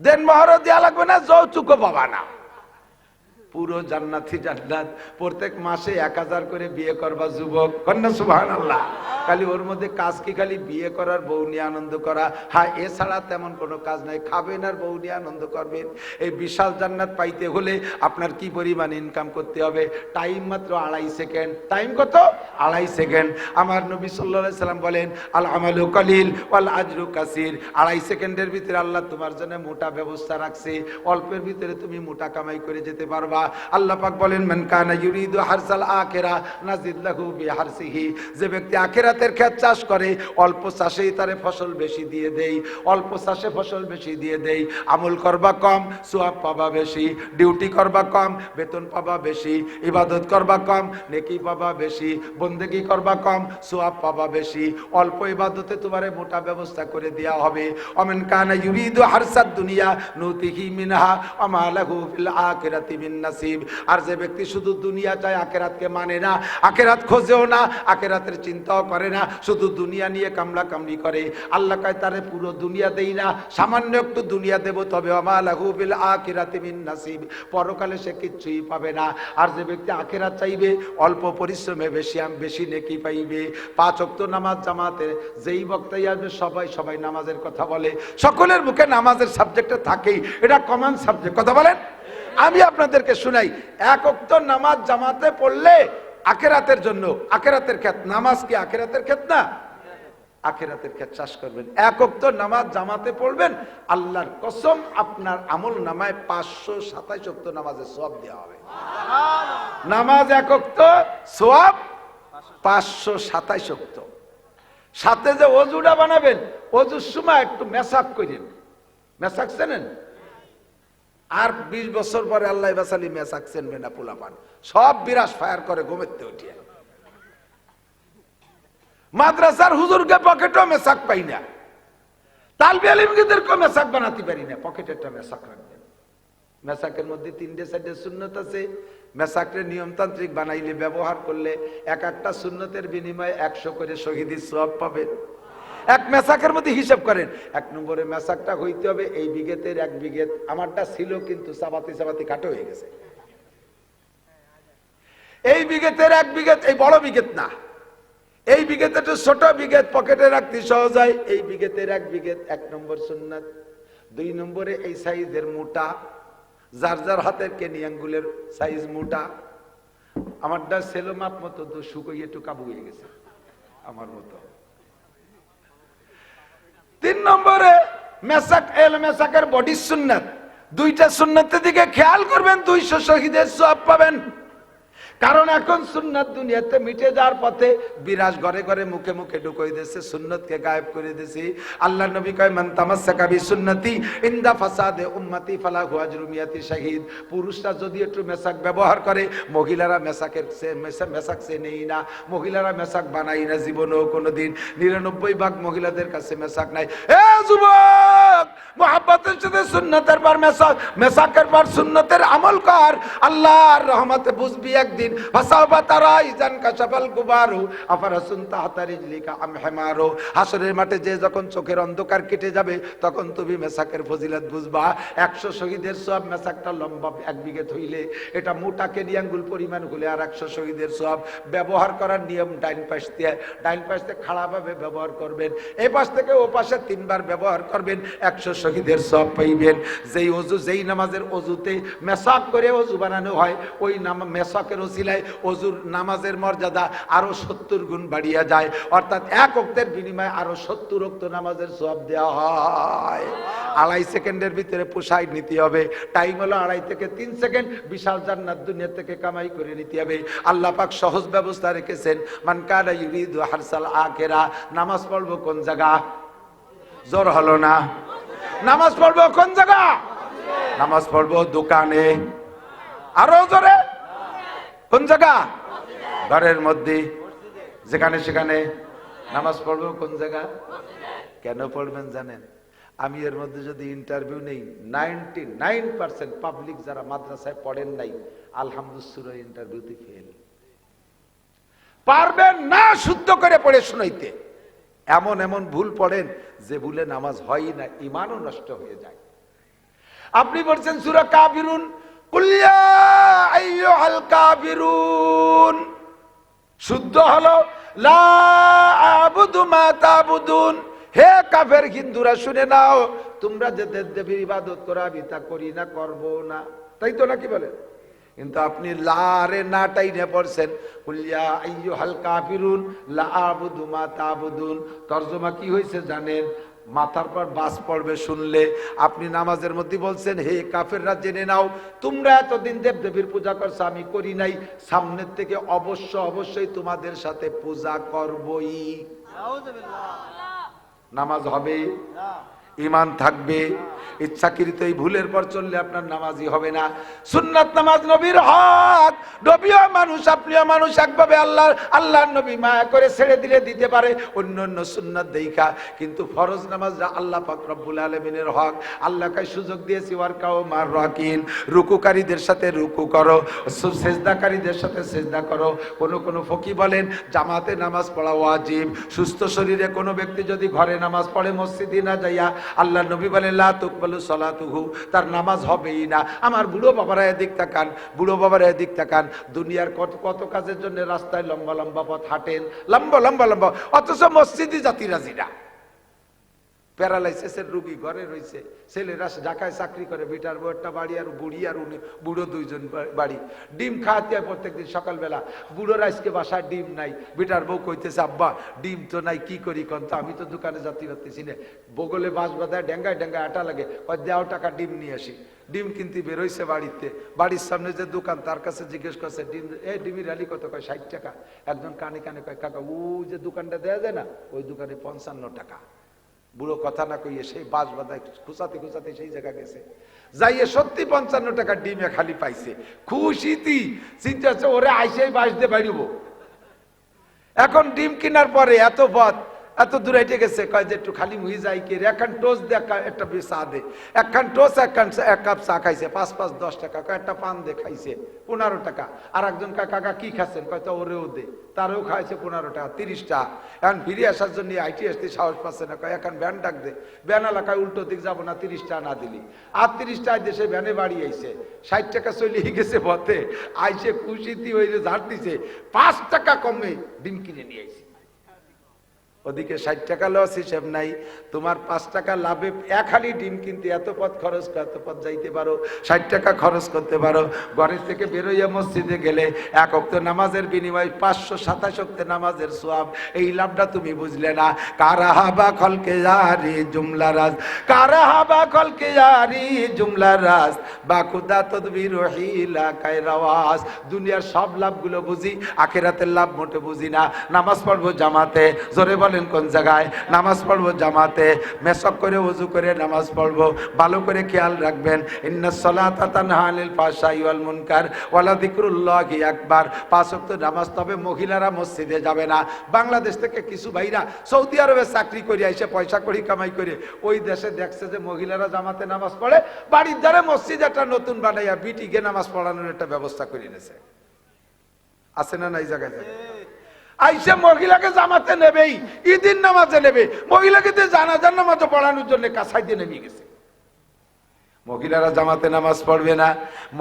দেন মহরও দেওয়া লাগবে না, যৌতুকও পাবা না। পুরো জান্নাতি জান্নাত। প্রত্যেক মাসে 1000 করে বিয়ে করবা যুবক, কন্যা সুবহানাল্লাহ। খালি ওর মধ্যে কাজ কি খালি বিয়ে করার, বউ নিয়ে আনন্দ করা, হ্যাঁ এছাড়া তেমন কোনো কাজ নাই, খাবেন আর বউ নিয়ে আনন্দ করবেন। এই বিশাল জান্নাত পাইতে হলে আপনার কি পরিমাণ ইনকাম করতে হবে? টাইম মাত্র 2.5 সেকেন্ড। টাইম কত? 2.5 সেকেন্ড। আমার নবী সাল্লাল্লাহু আলাইহি সাল্লাম বলেন, আল আমালু কলিল ওয়াল আজরু কাসীর। 2.5 সেকেন্ডের ভিতরে আল্লাহ তোমার জন্য মোটা ব্যবস্থা রাখছে, অল্পের ভিতরে তুমি মোটা কামাই করে যেতে পারবা। আল্লাহ পাক বলেন, মান কানা ইউরিদু হারসাল আখিরা নাজিদ লাহু বিহারসিহি। যে ব্যক্তি আখিরাতের ক্ষেত চাষ করে, অল্প চাষেই তারে ফসল বেশি দিয়ে দেই, অল্প চাষে ফসল বেশি দিয়ে দেই। আমল করবা কম, সওয়াব পাবা বেশি, ডিউটি করবা কম, বেতন পাবা বেশি, ইবাদত করবা কম, নেকি পাবা বেশি, বন্দেগি করবা কম, সওয়াব পাবা বেশি। অল্প ইবাদতে তোমারে মোটা ব্যবস্থা করে দেয়া হবে। অমান কানা ইউরিদু হারসাদ দুনিয়া নুতিহি মিনহা ওয়া মা লাহু ফিল আখিরাতি মিন নাসিব। আর যে ব্যক্তি শুধু দুনিয়া চায়, আখিরাতকে মানে না, আখিরাত খোঁজেও না, আখিরাতের চিন্তাও করে না, শুধু দুনিয়া নিয়ে কামলা কামলি করে, আল্লাহ কয় তারে পুরো দুনিয়া দেই না, সামান্য একটু দুনিয়া দেব, তবে ওয়া মা লাহু ফিল আখিরাতি মিন নাসিব। পরকালে সে কিচ্ছুই পাবে না। আর যে ব্যক্তি আখিরাত চাইবে, অল্প পরিশ্রমে বেশি নেকি পাইবে। 5 ওয়াক্ত নামাজ জামাতে যেই বক্তাই আসবে সবাই নামাজের কথা বলে, সকলের মুখে নামাজের সাবজেক্টে থাকেই, এটা কমন সাবজেক্ট। কথা বলেন। আমি আপনাদেরকে শুনাই, 1 ওয়াক্ত নামাজ জামাতে পড়লে আখিরাতের জন্য, আখিরাতের ক্ষেত। নামাজ কি আখিরাতের ক্ষেত না? আখিরাতের ক্ষেত চাষ করবেন। 1 ওয়াক্ত নামাজ জামাতে পড়বেন, আল্লাহর কসম আপনার আমল নামায় 527 ওয়াক্ত নামাজের সওয়াব দেওয়া হবে। নামাজ 1 ওয়াক্ত, সওয়াব 527 ওয়াক্ত। সাথে যে ওযুটা বানাবেন, ওযুর সময় একটু মেসাক করেন। মেসাক চেনেন? আর 20 বছর পরে আল্লাহ বাসালি মেসাক চেনবে না, পোলাপান সব বিরাস ফায়ার করে ঘুমেতে উঠিয়ে। মাদ্রাসার হুজুরকে পকেটও মেসাক পাই না, তালবে আলিমদেরকে মেসাক বানাতে পারি না, পকেটে একটা মেসাক রাখবেন। মেসাকের মধ্যে 3-4 সুন্নত আছে। মেসাকরে নিয়মতান্ত্রিক বানাইলে, ব্যবহার করলে এক একটা সুন্নতের বিনিময়ে 100 করে শহীদের সওয়াব পাবেন। এক মেসাকের মধ্যে হিসাব করেন, 1 নম্বরে মেসাকটা হইতে হবে এই বিঘেতের 1 বিঘেত। আমারটা ছিল কিন্তু চাবাতি কাটো হয়ে গেছে। এই বিঘেতের 1 বিঘেত, এই বড় বিঘেত না, এই বিঘেতে তো ছোট বিঘেত, পকেটে রাখতে সহজ হয়। এই বিঘেতের 1 বিঘেত 1 নম্বর সুন্নাত। 2 নম্বরে এই সাইজের মোটা, যার যার হাতের কেনি আঙ্গুলের সাইজ মোটা। আমারটা ছেলে মাপ মতো তো শুকিয়ে একটু কাবু হয়ে গেছে আমার মতো। 3 নম্বরে মেসাক, মেসাকের বডি সুন্নাত। 2টা সুন্নাতের দিকে খেয়াল করবেন, 200 শহীদের সওয়াব পাবেন। কারণ এখন সুন্নাত দুনিয়াতে মিটে যাওয়ার পথে, বিরাজ ঘরে ঘরে মুখে মুখে ঢুকাই দিয়েছে, সুন্নতকে গায়েব করে দিয়েছে। আল্লাহ নবী কয়, মান তামাসসাকা বিসুন্নতি ইনদা ফাসাদে উম্মতি ফালাহু আজরু মিয়াতি শাহিদ। পুরুষরা যদি একটু মেসাক ব্যবহার করে, মহিলারা মেসাক চেনেই না, মহিলারা মেসাক বানাই না জীবনেও কোনোদিন। 99% মহিলাদের কাছে মেসাক নাই। এ যুবক, মুহাব্বতের সাথে সুন্নতের পর মেসাক, মেসাকের পর সুন্নতের আমল কর, আল্লাহর রহমতে বুঝবি একদিন। হাসরের মাঠে যে যখন চোখের অন্ধকার কেটে যাবে, তখন তুমি মেসাকের ফজিলত বুঝবা। 100 শহীদের সওয়াব মেসাকটা লম্বা 1 বিঘে হইলে, এটা মোটাকে নিয়ে আঙ্গুল পরিমাণ হলে আর 100 শহীদের সওয়াব। ব্যবহার করার নিয়ম, ডাইন পাশ দিয়ে খাড়াভাবে ব্যবহার করবেন, এই পাশ থেকে ও পাশে 3 বার ব্যবহার করবেন, 100 শহীদের সওয়াব পাইবেন। যেই অজু, যেই নামাজের অজুতে মেসাক করে অজু বানানো হয়, ওই মেসাকের ওসিলায় অজুর নামাজের মর্যাদা আরো 70 গুণ বাড়িয়া যায়। অর্থাৎ এক ওয়াক্তের বিনিময়ে আরো 70 ওয়াক্ত নামাজের সওয়াব দেওয়া হয়। 2.5 সেকেন্ডের ভিতরে পোষায় নিতে হবে। টাইম হলো 2.5 থেকে 3 সেকেন্ড। বিশাল জান্নাত দুনিয়া থেকে কামাই করে নিতে হবে। আল্লাহ পাক সহজ ব্যবস্থা রেখেছেন। মান কানা ইউরিদু হারসাল আখিরা। নামাজ পড়বো কোন জায়গা? জোর হলো না। নামাজ পড়বো কোন জায়গা? নামাজ পড়বো দোকানে। আরো জোরে। কোন জায়গা? ঘরের মধ্যে, যেখানে সেখানে। নামাজ পড়বো কোন জায়গা? কেন পড়বেন জানেন? আমি এর মধ্যে যদি ইন্টারভিউ নেই, 99% পাবলিক যারা মাদ্রাসায় পড়েন নাই, আলহামদুলিল্লাহ ইন্টারভিউতে ফেল। পারবেন না শুদ্ধ করে পড়ে শুনাইতে। এমন এমন ভুল পড়েন যে ভুলে নামাজ হয় না, ঈমানও নষ্ট হয়ে যায়। আপনি বলছেন সূরা কাফিরুন, কুল ইয়া আইয়ুহাল কাফিরুন, শুদ্ধ হলো লা আ'বুদু মা তা'বুদুন। হে কাফের হিন্দুরা শুনে নাও, তোমরা যে দেবদেবীর ইবাদত করো আমি তা করি না, করবো না। তাই তো নাকি বলেন? কিন্তু আপনি লারে নাটাই নে পড়ছেন, কুল ইয়া আইয়ুহাল কাফিরুন লা আ'বুদু মা তা'বুদুন। তরজমা কি হয়েছে জানেন? মাথার পর বাস পড়বে শুনলে। আপনি নামাজের মধ্যে বলছেন, হে কাফেররা জেনে নাও, তোমরা এতদিন দেবদেবীর পূজা করছো, আমি করি নাই, সামনের থেকে অবশ্যই তোমাদের সাথে পূজা করবই। নামাজ হবে, ঈমান থাকবে। ইচ্ছাকৃত এই ভুলের পর চললে আপনার নামাজই হবে না। সুন্নাত নামাজ নবীর হক। নবীও মানুষ, আপনিও মানুষ। একভাবে আল্লাহর নবী মায়া করে ছেড়ে দিলে দিতে পারে অন্য সুন্নাত দেখা, কিন্তু ফরজ নামাজ আল্লাহ পাক রব্বুল আলামিনের হক। আল্লাহকে সুযোগ দিয়েছি, ওয়ারকাউ মার রাকিন, রুকুকারীদের সাথে রুকু করো, সেজদাকারীদের সাথে সেজদা করো। কোন ফকি বলেন জামাতে নামাজ পড়া ওয়াজিব। সুস্থ শরীরে কোনো ব্যক্তি যদি ঘরে নামাজ পড়ে, মসজিদে না যাইয়া, আল্লাহ নবী বলেন লা তুকবালু সালাতুহু, তার নামাজ হবেই না। আমার বুড়ো বাবারা এদিক তাকান, বুড়ো বাবারা এদিক তাকান। দুনিয়ার কত কাজের জন্য রাস্তায় লম্বা লম্বা পথ হাঁটেন, লম্বা, অথচ মসজিদে জাতি রাজি না। প্যারালাইসিসের রোগী ঘরে রয়েছে, ছেলেরা ঢাকায় চাকরি করে, বেটার বউ একটা বাড়ি, আর বুড়ি আর উনি বুড়ো 2 জন বাড়ি। ডিম খাওয়াতে হয় প্রত্যেকদিন সকালবেলা। বুড়োর আজকে বাসায় ডিম নাই, বেটার বউ কইতেছে আব্বা ডিম তো নাই, কি করি কন তো, আমি তো দোকানে যাতে পারতেছি না। বগলে বাঁশ বাঁধায় ডেঙ্গায় আটা লাগে, দেওয়া টাকা ডিম নিয়ে আসি। ডিম কিনতে বেরোইছে বাড়িতে, বাড়ির সামনে যে দোকান তার কাছে জিজ্ঞেস করছে ডিম, ডিমের আলি কত? কয় 60 টাকা। একজন কানে কয় কাকা ও যে দোকানটা দেওয়া যায় না, ওই দোকানে 55 টাকা। বুড়ো কথা না কইয়ে সেই বাঁশ বাঁধায় খুঁচাতে সেই জায়গা গেছে, যাইয়ে সত্যি 55 টাকা ডিমে খালি পাইছে। খুশিতি চিন্তা হচ্ছে ওরে আইসেই বাঁশ দিয়ে বাড়িব। এখন ডিম কেনার পরে এত পথ, এত দূর হেঁটে গেছে, কয় যে একটু খালি মুহি যাই কে, একখান টোস্ট দে, একটা চা দে, একখান টোস্ট, এক কাপ চা খাইছে, 5 10 টাকা। কয় একটা পান দে, খাইছে 15 টাকা। আর একজন কাকা কি খাচ্ছেন? কয় তো ওরেও দে, তারও খাইছে 15 টাকা, 30 টাকা। এখন ফিরে আসার জন্য আইটি আসতে সাহস পাচ্ছে না, কয় এখন ভ্যান ডাক দে। ভ্যান এলাকায় উল্টো দিক যাবো না, 30 টাকা না দিলি। আর 30 টাকা দেশে ভ্যানে বাড়ি আইছে, 60 টাকা চলিয়ে গেছে পথে। আইসে খুশিতি হইলে ঝাড় দিছে, 5 টাকা কমে ডিম কিনে নিয়ে আইছে। ওদিকে 60 টাকা লস, হিসেব নাই। তোমার 5 টাকা লাভে এক হালি ডিম কিনতে এত পথ খরচ, এত পথ যাইতে পারো, 60 টাকা খরচ করতে পারো। ঘরের থেকে বেরোইয়া মসজিদে গেলে এক ওয়াক্ত নামাজের বিনিময়ে 527 ওয়াক্ত নামাজের সওয়াব। এই লাভটা তুমি বুঝলে না। কারাহাবা খলকে জারি জুমলা রাজ, কারাহাবা খলকে জারি জুমলা রাজ, বাকুদা তদবির হিলা কায়রাওয়াজ। দুনিয়ার সব লাভগুলো বুঝি, আখিরাতের লাভ মোটে বুঝি না। নামাজ পড়বো জামাতে, জোরে বলেন কোন জায়গায়? নামাজ পড়বো জামাতে, মেসক করে ওযু করে নামাজ পড়বো। ভালো করে খেয়াল রাখবেন, ইন্নাস সালাতা তানহা আনিল ফাহশাই ওয়াল মুনকার ওয়ালা যিকরুল্লাহি আকবার। 5 ওয়াক্ত নামাজ। তবে মহিলারা মসজিদে যাবে না। বাংলাদেশ থেকে কিছু ভাইরা সৌদি আরবে চাকরি করে আইসে পয়সা করি কামাই করে ওই দেশে দেখছে যে মহিলারা জামাতে নামাজ পড়ে, বাড়ির ধারে মসজিদ একটা নতুন বানাইয়া বিটিকে নামাজ পড়ানোর একটা ব্যবস্থা করে নিয়েছে। আছে না নাই জায়গায়? আইসা মহিলাকে জামাতে নেবেই, ঈদের নামাজে নেবে, মহিলাকে জানাজার নামাজে পড়ানোর জন্য কাছাই দিয়ে নেমে গেছে। মহিলারা জামাতে নামাজ পড়বে না।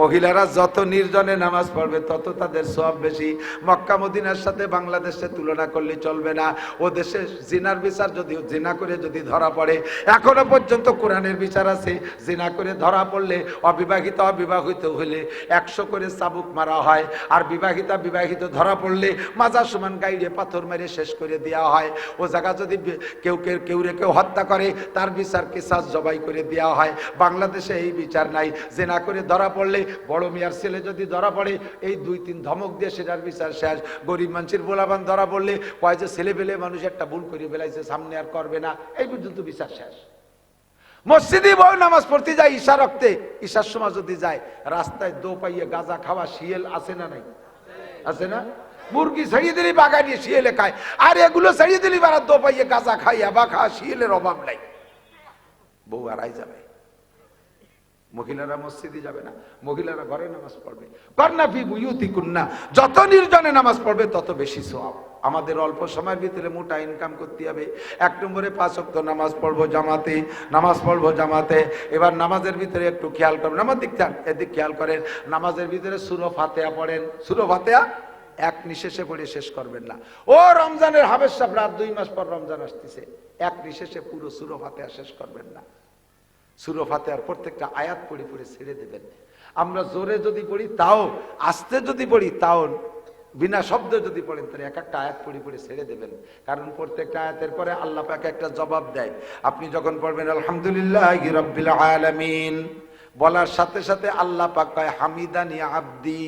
মহিলারা যত নির্জনে নামাজ পড়বে তত তাদের সওয়াব বেশি। মক্কা মদিনার সাথে বাংলাদেশে তুলনা করলে চলবে না। ও দেশে জিনার বিচার যদি জিনা করে যদি ধরা পড়ে, এখনো পর্যন্ত কোরআনের বিচার আছে, জিনা করে ধরা পড়লে অবিবাহিত হলে 100 করে চাবুক মারা হয়, আর বিবাহিত ধরা পড়লে মাজার সমান গাইড়ে পাথর মেরে শেষ করে দেওয়া হয়। ও জায়গা যদি কেউ হত্যা করে তার বিচার কিসাস জবাই করে দেওয়া হয়। বাংলাদেশে এই বিচার নাই। জেনা করে ধরা পড়লে বড় মিয়ার ছেলে যদি ধরা পড়ে, এই 2-3 ধমক দিয়ে সেটার বিচার শেষ। গরিব মানুষের বোলাবান ধরা পড়লে কয় যে ছেলে পেলে মানুষ একটা ভুল করে ফেলাইছে, সামনে আর করবে না, এই পর্যন্ত বিচার শেষ। মসজিদে বউ নামাজ পড়তে যায় ঈশা রক্তে, ঈশার সময় যদি যায় রাস্তায় দো পাইয়ে গাঁজা খাওয়া শিয়াল আছে না নাই? আছে না? মুরগি ছাড়িয়ে দিলি বাগানিয়ে শিয়ালে খায়, আর এগুলো ছাড়িয়ে দিলি বারা দো পাইয়ে গাঁজা খাই আবা খা, শিয়ালের অভাব নাই। বউ আড়াই যাবে। মহিলারা মসজিদে যাবে না, মহিলারা ঘরে নামাজ পড়বে। করনা ফি বুয়ুতিকুন্না, যত নির্জনে নামাজ পড়বে তত বেশি সওয়াব। আমাদের অল্প সময়ের ভিতরে মোটা ইনকাম করতে হবে। 1 নম্বরে 5 ওয়াক্ত নামাজ পড়বো জামাতে। এবার নামাজের ভিতরে একটু খেয়াল করবেন, আমার এদিক খেয়াল করেন। নামাজের ভিতরে সূরা ফাতিহা পড়েন। সূরা ফাতিহা এক নিঃশেষে পড়ে শেষ করবেন না। ও রমজানের হাবেশ সাহেব, রাত 2 মাস পর রমজান আসতেছে, এক নিঃশেষে পুরো সূরা ফাতিহা শেষ করবেন না। সূরা ফাতিহার প্রত্যেকটা আয়াত পড়ে পড়ে ছেড়ে দেবেন। আমরা জোরে যদি পড়ি তাও, আস্তে যদি পড়ি তাও, বিনা শব্দে যদি পড়েন তাহলে এক একটা আয়াত পড়ে পড়ে ছেড়ে দেবেন। কারণ প্রত্যেকটা আয়াতের পরে আল্লাহ পাক একটা জবাব দেয়। আপনি যখন পড়বেন আলহামদুলিল্লাহি রাব্বিল আলামিন বলার সাথে সাথে আল্লাহ পাক কয় হামিদানি আব্দি।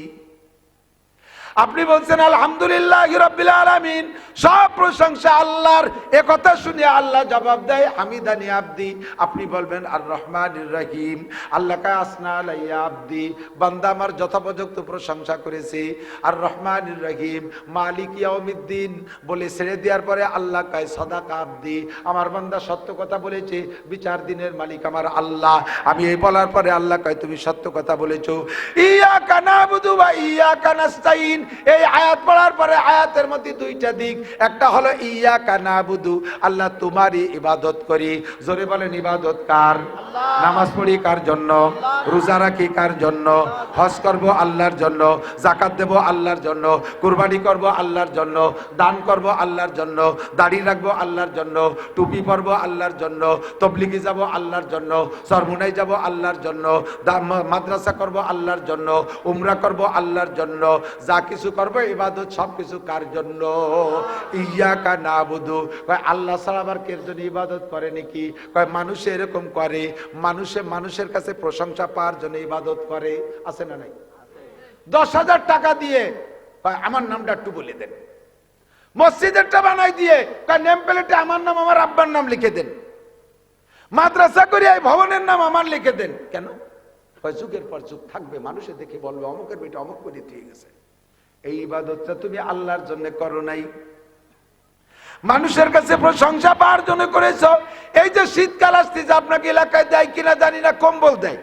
আপনি বলছেন আলহামদুলিল্লাহি রাব্বিল আলামিন, সব প্রশংসা আল্লাহর। একথা শুনে আল্লাহ জবাব দেয় হামিদানি আব্দি। আপনি বলবেন আর রহমানির রহিম, আল্লাহ কা আসনা আলাইয়া আব্দি, বান্দা আমার যথোপযুক্ত প্রশংসা করেছে। আর রহমানির রহিম মালিক ইয়াউমিদ্দিন বলে ছেড়ে দেওয়ার পরে আল্লাহ কয় সাদাকা আব্দি, আমার বান্দা সত্য কথা বলেছে, বিচার দিনের মালিক আমার আল্লাহ। আমি এই বলার পরে আল্লাহ কয় তুমি সত্য কথা বলেছো। ইয়াকা নাবুদু ওয়া ইয়াকা নাস্তাইন, এই আয়াত পড়ার পরে আয়াতের মধ্যে 2টা দিক। একটা হলো ইয়াকা নাবুদু, আল্লাহ তোমারই ইবাদত করি। জোরে বলেন ইবাদত কার? নামাজ পড়ি কার জন্য? রোজা রাখি কার জন্য? হজ করব আল্লাহর জন্য, যাকাত দেব আল্লাহর জন্য, কুরবানি করব আল্লাহর জন্য, দান করব আল্লাহর জন্য, দাড়ি রাখবো আল্লাহর জন্য, টুপি পরবো আল্লাহর জন্য, তবলিগি যাব আল্লাহর জন্য, সরমুনাই যাব আল্লাহর জন্য, মাদ্রাসা করব আল্লাহর জন্য, উমরা করব আল্লাহর জন্য। যা কিছু করবো ইবাদত সব কিছু কার জন্য? ইয়াকা নাবুদু। কয় আল্লাহ ছাড়া আবার কের জন্য ইবাদত করে নাকি? কয় মানুষ এরকম করে, মানুষের কাছে প্রশংসা পাওয়ার জন্য ইবাদত করে। আছে না নাই? 10,000 টাকা দিয়ে কয় আমার নামটা একটু বলে দেন। মসজিদেরটা বানাই দিয়ে কয় নেম প্লেটে আমার নাম, আমার আব্বার নাম লিখে দেন। মাদ্রাসা করে এই ভবনের নাম আমার লিখে দেন। কেন? কয় যুগের পর যুগ থাকবে, মানুষে দেখে বলবে অমুকের বেটা অমুক করে দিয়ে গেছে। এই ইবাদতটা তুমি আল্লাহর জন্য করো নাই, মানুষের কাছে প্রশংসা পাওয়ার জন্য করেছো। এই যে শীতকাল আসতেছে, আপনাকে এলাকায় দেয় কিনা জানি না, কম্বল দেয়,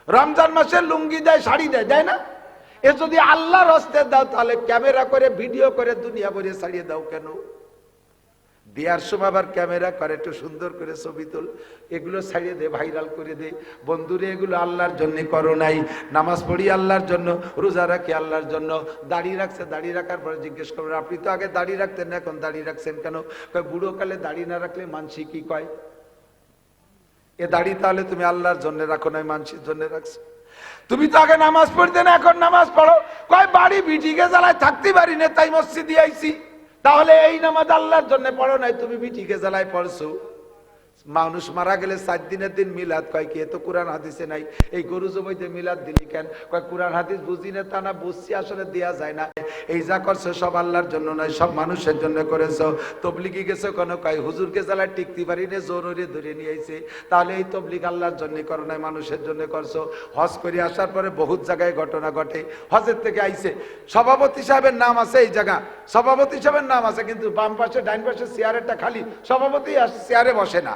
রমজান মাসে লুঙ্গি দেয়, শাড়ি দেয়, দেয় না? এ যদি আল্লাহর হস্তে দাও তাহলে ক্যামেরা করে ভিডিও করে দুনিয়া ভরে ছাড়িয়ে দাও কেন? দেওয়ার সময় আবার ক্যামেরা করে একটু সুন্দর করে ছবি তোল, এগুলো ছাড়িয়ে দে, ভাইরাল করে দে। বন্ধুরে এগুলো আল্লাহর জন্য করো নাই। নামাজ পড়ি আল্লাহর জন্য, রোজা রাখি আল্লাহর জন্য, দাড়ি রাখছে, দাড়ি রাখার পরে জিজ্ঞেস করবেন আপনি তো আগে দাড়ি রাখতেন না, এখন দাড়ি রাখছেন কেন? কয় বুড়ো কালে দাড়ি না রাখলে মানসি কি কয়? এ দাড়ি তাহলে তুমি আল্লাহর জন্য রাখো নাই, মানসির জন্য রাখছো। তুমি তো আগে নামাজ পড়তে না, এখন নামাজ পড়ো। কয় বাড়ি বিটিকে জ্বালায় থাকতে পারি না, তাই মসজিদে আইছি। তাহলে এই নামাজ আল্লাহর জন্য পড়ো নাই, তুমি বিটিকে জ্বালায় পড়ছো। মানুষ মারা গেলে 4 দিনের দিন মিলাদ, কয় কি এত কোরআন হাদিসে নাই, এই গরু জবাইতে মিলাদ দিলি কেন? কয় কোরআন হাদিস বুঝি না, তা না বুঝছি, আসলে দেয়া যায় না। এই যা করছো সব আল্লাহর জন্য নয়, সব মানুষের জন্য করেছো। তবলিগি গেছো কেন? কয় হুজুরকে জ্বালায় টিকতে পারি না, জোরে ধরে নিয়ে আইছে। তাহলে এই তবলিগ আল্লাহর জন্য করো নাই, মানুষের জন্য করছো। হজ করে আসার পরে বহুত জায়গায় ঘটনা ঘটে। হজের থেকে আইছে, সভাপতি সাহেবের নাম আছে এই জায়গা, সভাপতি সাহেবের নাম আছে, কিন্তু বাম পাশে ডাইন পাশে চেয়ারেরটা খালি, সভাপতি চেয়ারে বসে না।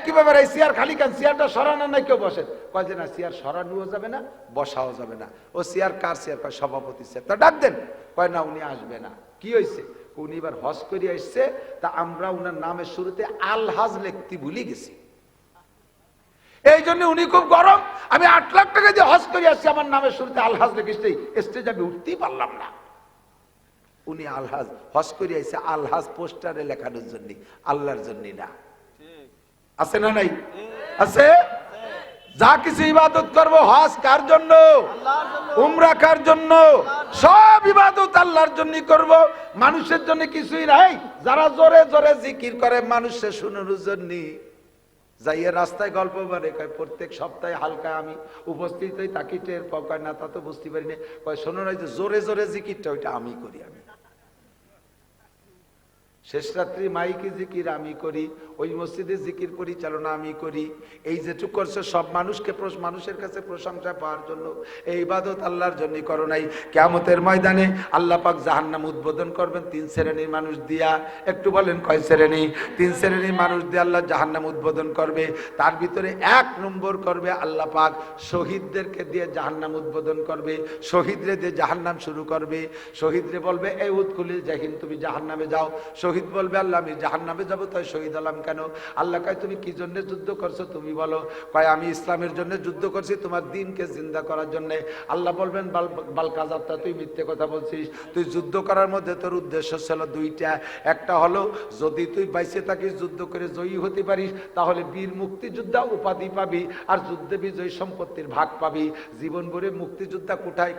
কি ব্যাপার, এই চেয়ার খালি কেন? চেয়ারটা সরানো নাই, কেউ বসে? কয় যে না, চেয়ার সরানোও যাবে না, বসাও যাবে না। ও চেয়ার কার চেয়ার? কয় সভাপতি চেয়ার। তা ডাক দেন। কয় না, উনি আসবে না। কি হয়েছে? উনি এবার হজ করে আসছে, তা আমরা উনার নামের শুরুতে আল হাজ লিখতে ভুলে গেছি। এই জন্য উনি খুব গরম। আমি 8 লাখ টাকা দিয়ে হজ করে আসছি, আমার নামের শুরুতে আলহাজ লিখেছি, স্টেজে আমি উঠতেই পারলাম না। উনি আলহাজ হজ করে আইছে আলহাজ পোস্টারে লেখানোর জন্য, আল্লাহর জন্য না। আছে না নাই? আছে। যা কিছু ইবাদত করবো হজ কার জন্য, উমরা কার জন্য, সব ইবাদত আল্লাহর জন্য করব, মানুষের জন্য কিছুই নাই। যারা জোরে জোরে জিকির করে মানুষের শুনানোর জন্য, যাইয়ে রাস্তায় গল্প মানে কয় প্রত্যেক সপ্তাহে হালকা আমি উপস্থিত হই, তাকে টের পায় না, তা তো বুঝতে পারি না। কয় শোনো না, যে জোরে জোরে জিকিরটা ওইটা আমি করি। আমি শেষ রাত্রি মাইকে জিকির আমি করি, ওই মসজিদে জিকির পরিচালনা আমি করি। এই যেটুক করছে সব মানুষের কাছে প্রশংসা পাওয়ার জন্য, এই ইবাদত আল্লাহর জন্য করো নাই। কিয়ামতের ময়দানে আল্লাহ পাক জাহান্নাম উদ্বোধন করবেন 3 শ্রেণীর মানুষ দিয়া। একটু বলেন কয় শ্রেণী? 3 শ্রেণীর মানুষ দিয়ে আল্লাহ জাহান্নাম উদ্বোধন করবে। তার ভিতরে 1 নম্বর করবে আল্লাহ পাক শহীদদেরকে দিয়ে জাহান্নাম উদ্বোধন করবে। শহীদরে দিয়ে জাহান্নাম শুরু করবে। শহীদরে বলবে এই উদখুলিল জাহিন, তুমি জাহান্নামে যাও। শহীদ বলবে আল্লাহ আমি জাহান্নামে যাবো, তাই শহীদ হলাম কেন? আল্লাহ কয় তুমি কি জন্য যুদ্ধ করছো তুমি বলো। কয় আমি ইসলামের জন্য যুদ্ধ করছি, তোমার দ্বীনকে জিন্দা করার জন্য। আল্লাহ বলবেন বালকাজাবটা, তুই মিথ্যে কথা বলছিস। তুই যুদ্ধ করার মধ্যে তোর উদ্দেশ্য ছিল 2টা। একটা হলো যদি তুই বাইসে থাকিস, যুদ্ধ করে জয়ী হতে পারিস, তাহলে বীর মুক্তিযোদ্ধা উপাধি পাবি, আর যুদ্ধে বিজয়ী সম্পত্তির ভাগ পাবি। জীবন ভরে মুক্তিযোদ্ধা কোঠায়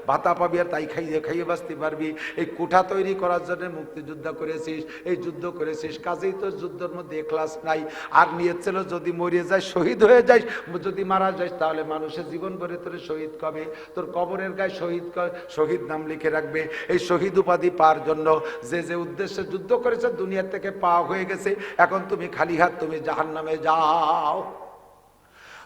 ভাতা পাবি, আর তাই খাইয়ে খাইয়ে বাঁচতে পারবি। এই কোঠা তৈরি করার জন্য মুক্তিযোদ্ধা করেছিস, এই যুদ্ধ করেছিস, কাজেই তো যুদ্ধের মধ্যে ইখলাস নাই। আর নিয়ে ছিল যদি মরে যায়, শহীদ হয়ে যাস, যদি মারা যাস তাহলে মানুষের জীবন ভরে তোর শহীদ কবে, তোর কবরের গায়ে শহীদ নাম লিখে রাখবে। এই শহীদ উপাধি পাওয়ার জন্য যে যে উদ্দেশ্যে যুদ্ধ করেছে দুনিয়ার থেকে পাওয়া হয়ে গেছে, এখন তুমি খালি হাত তুমি জাহান্নামে যাও।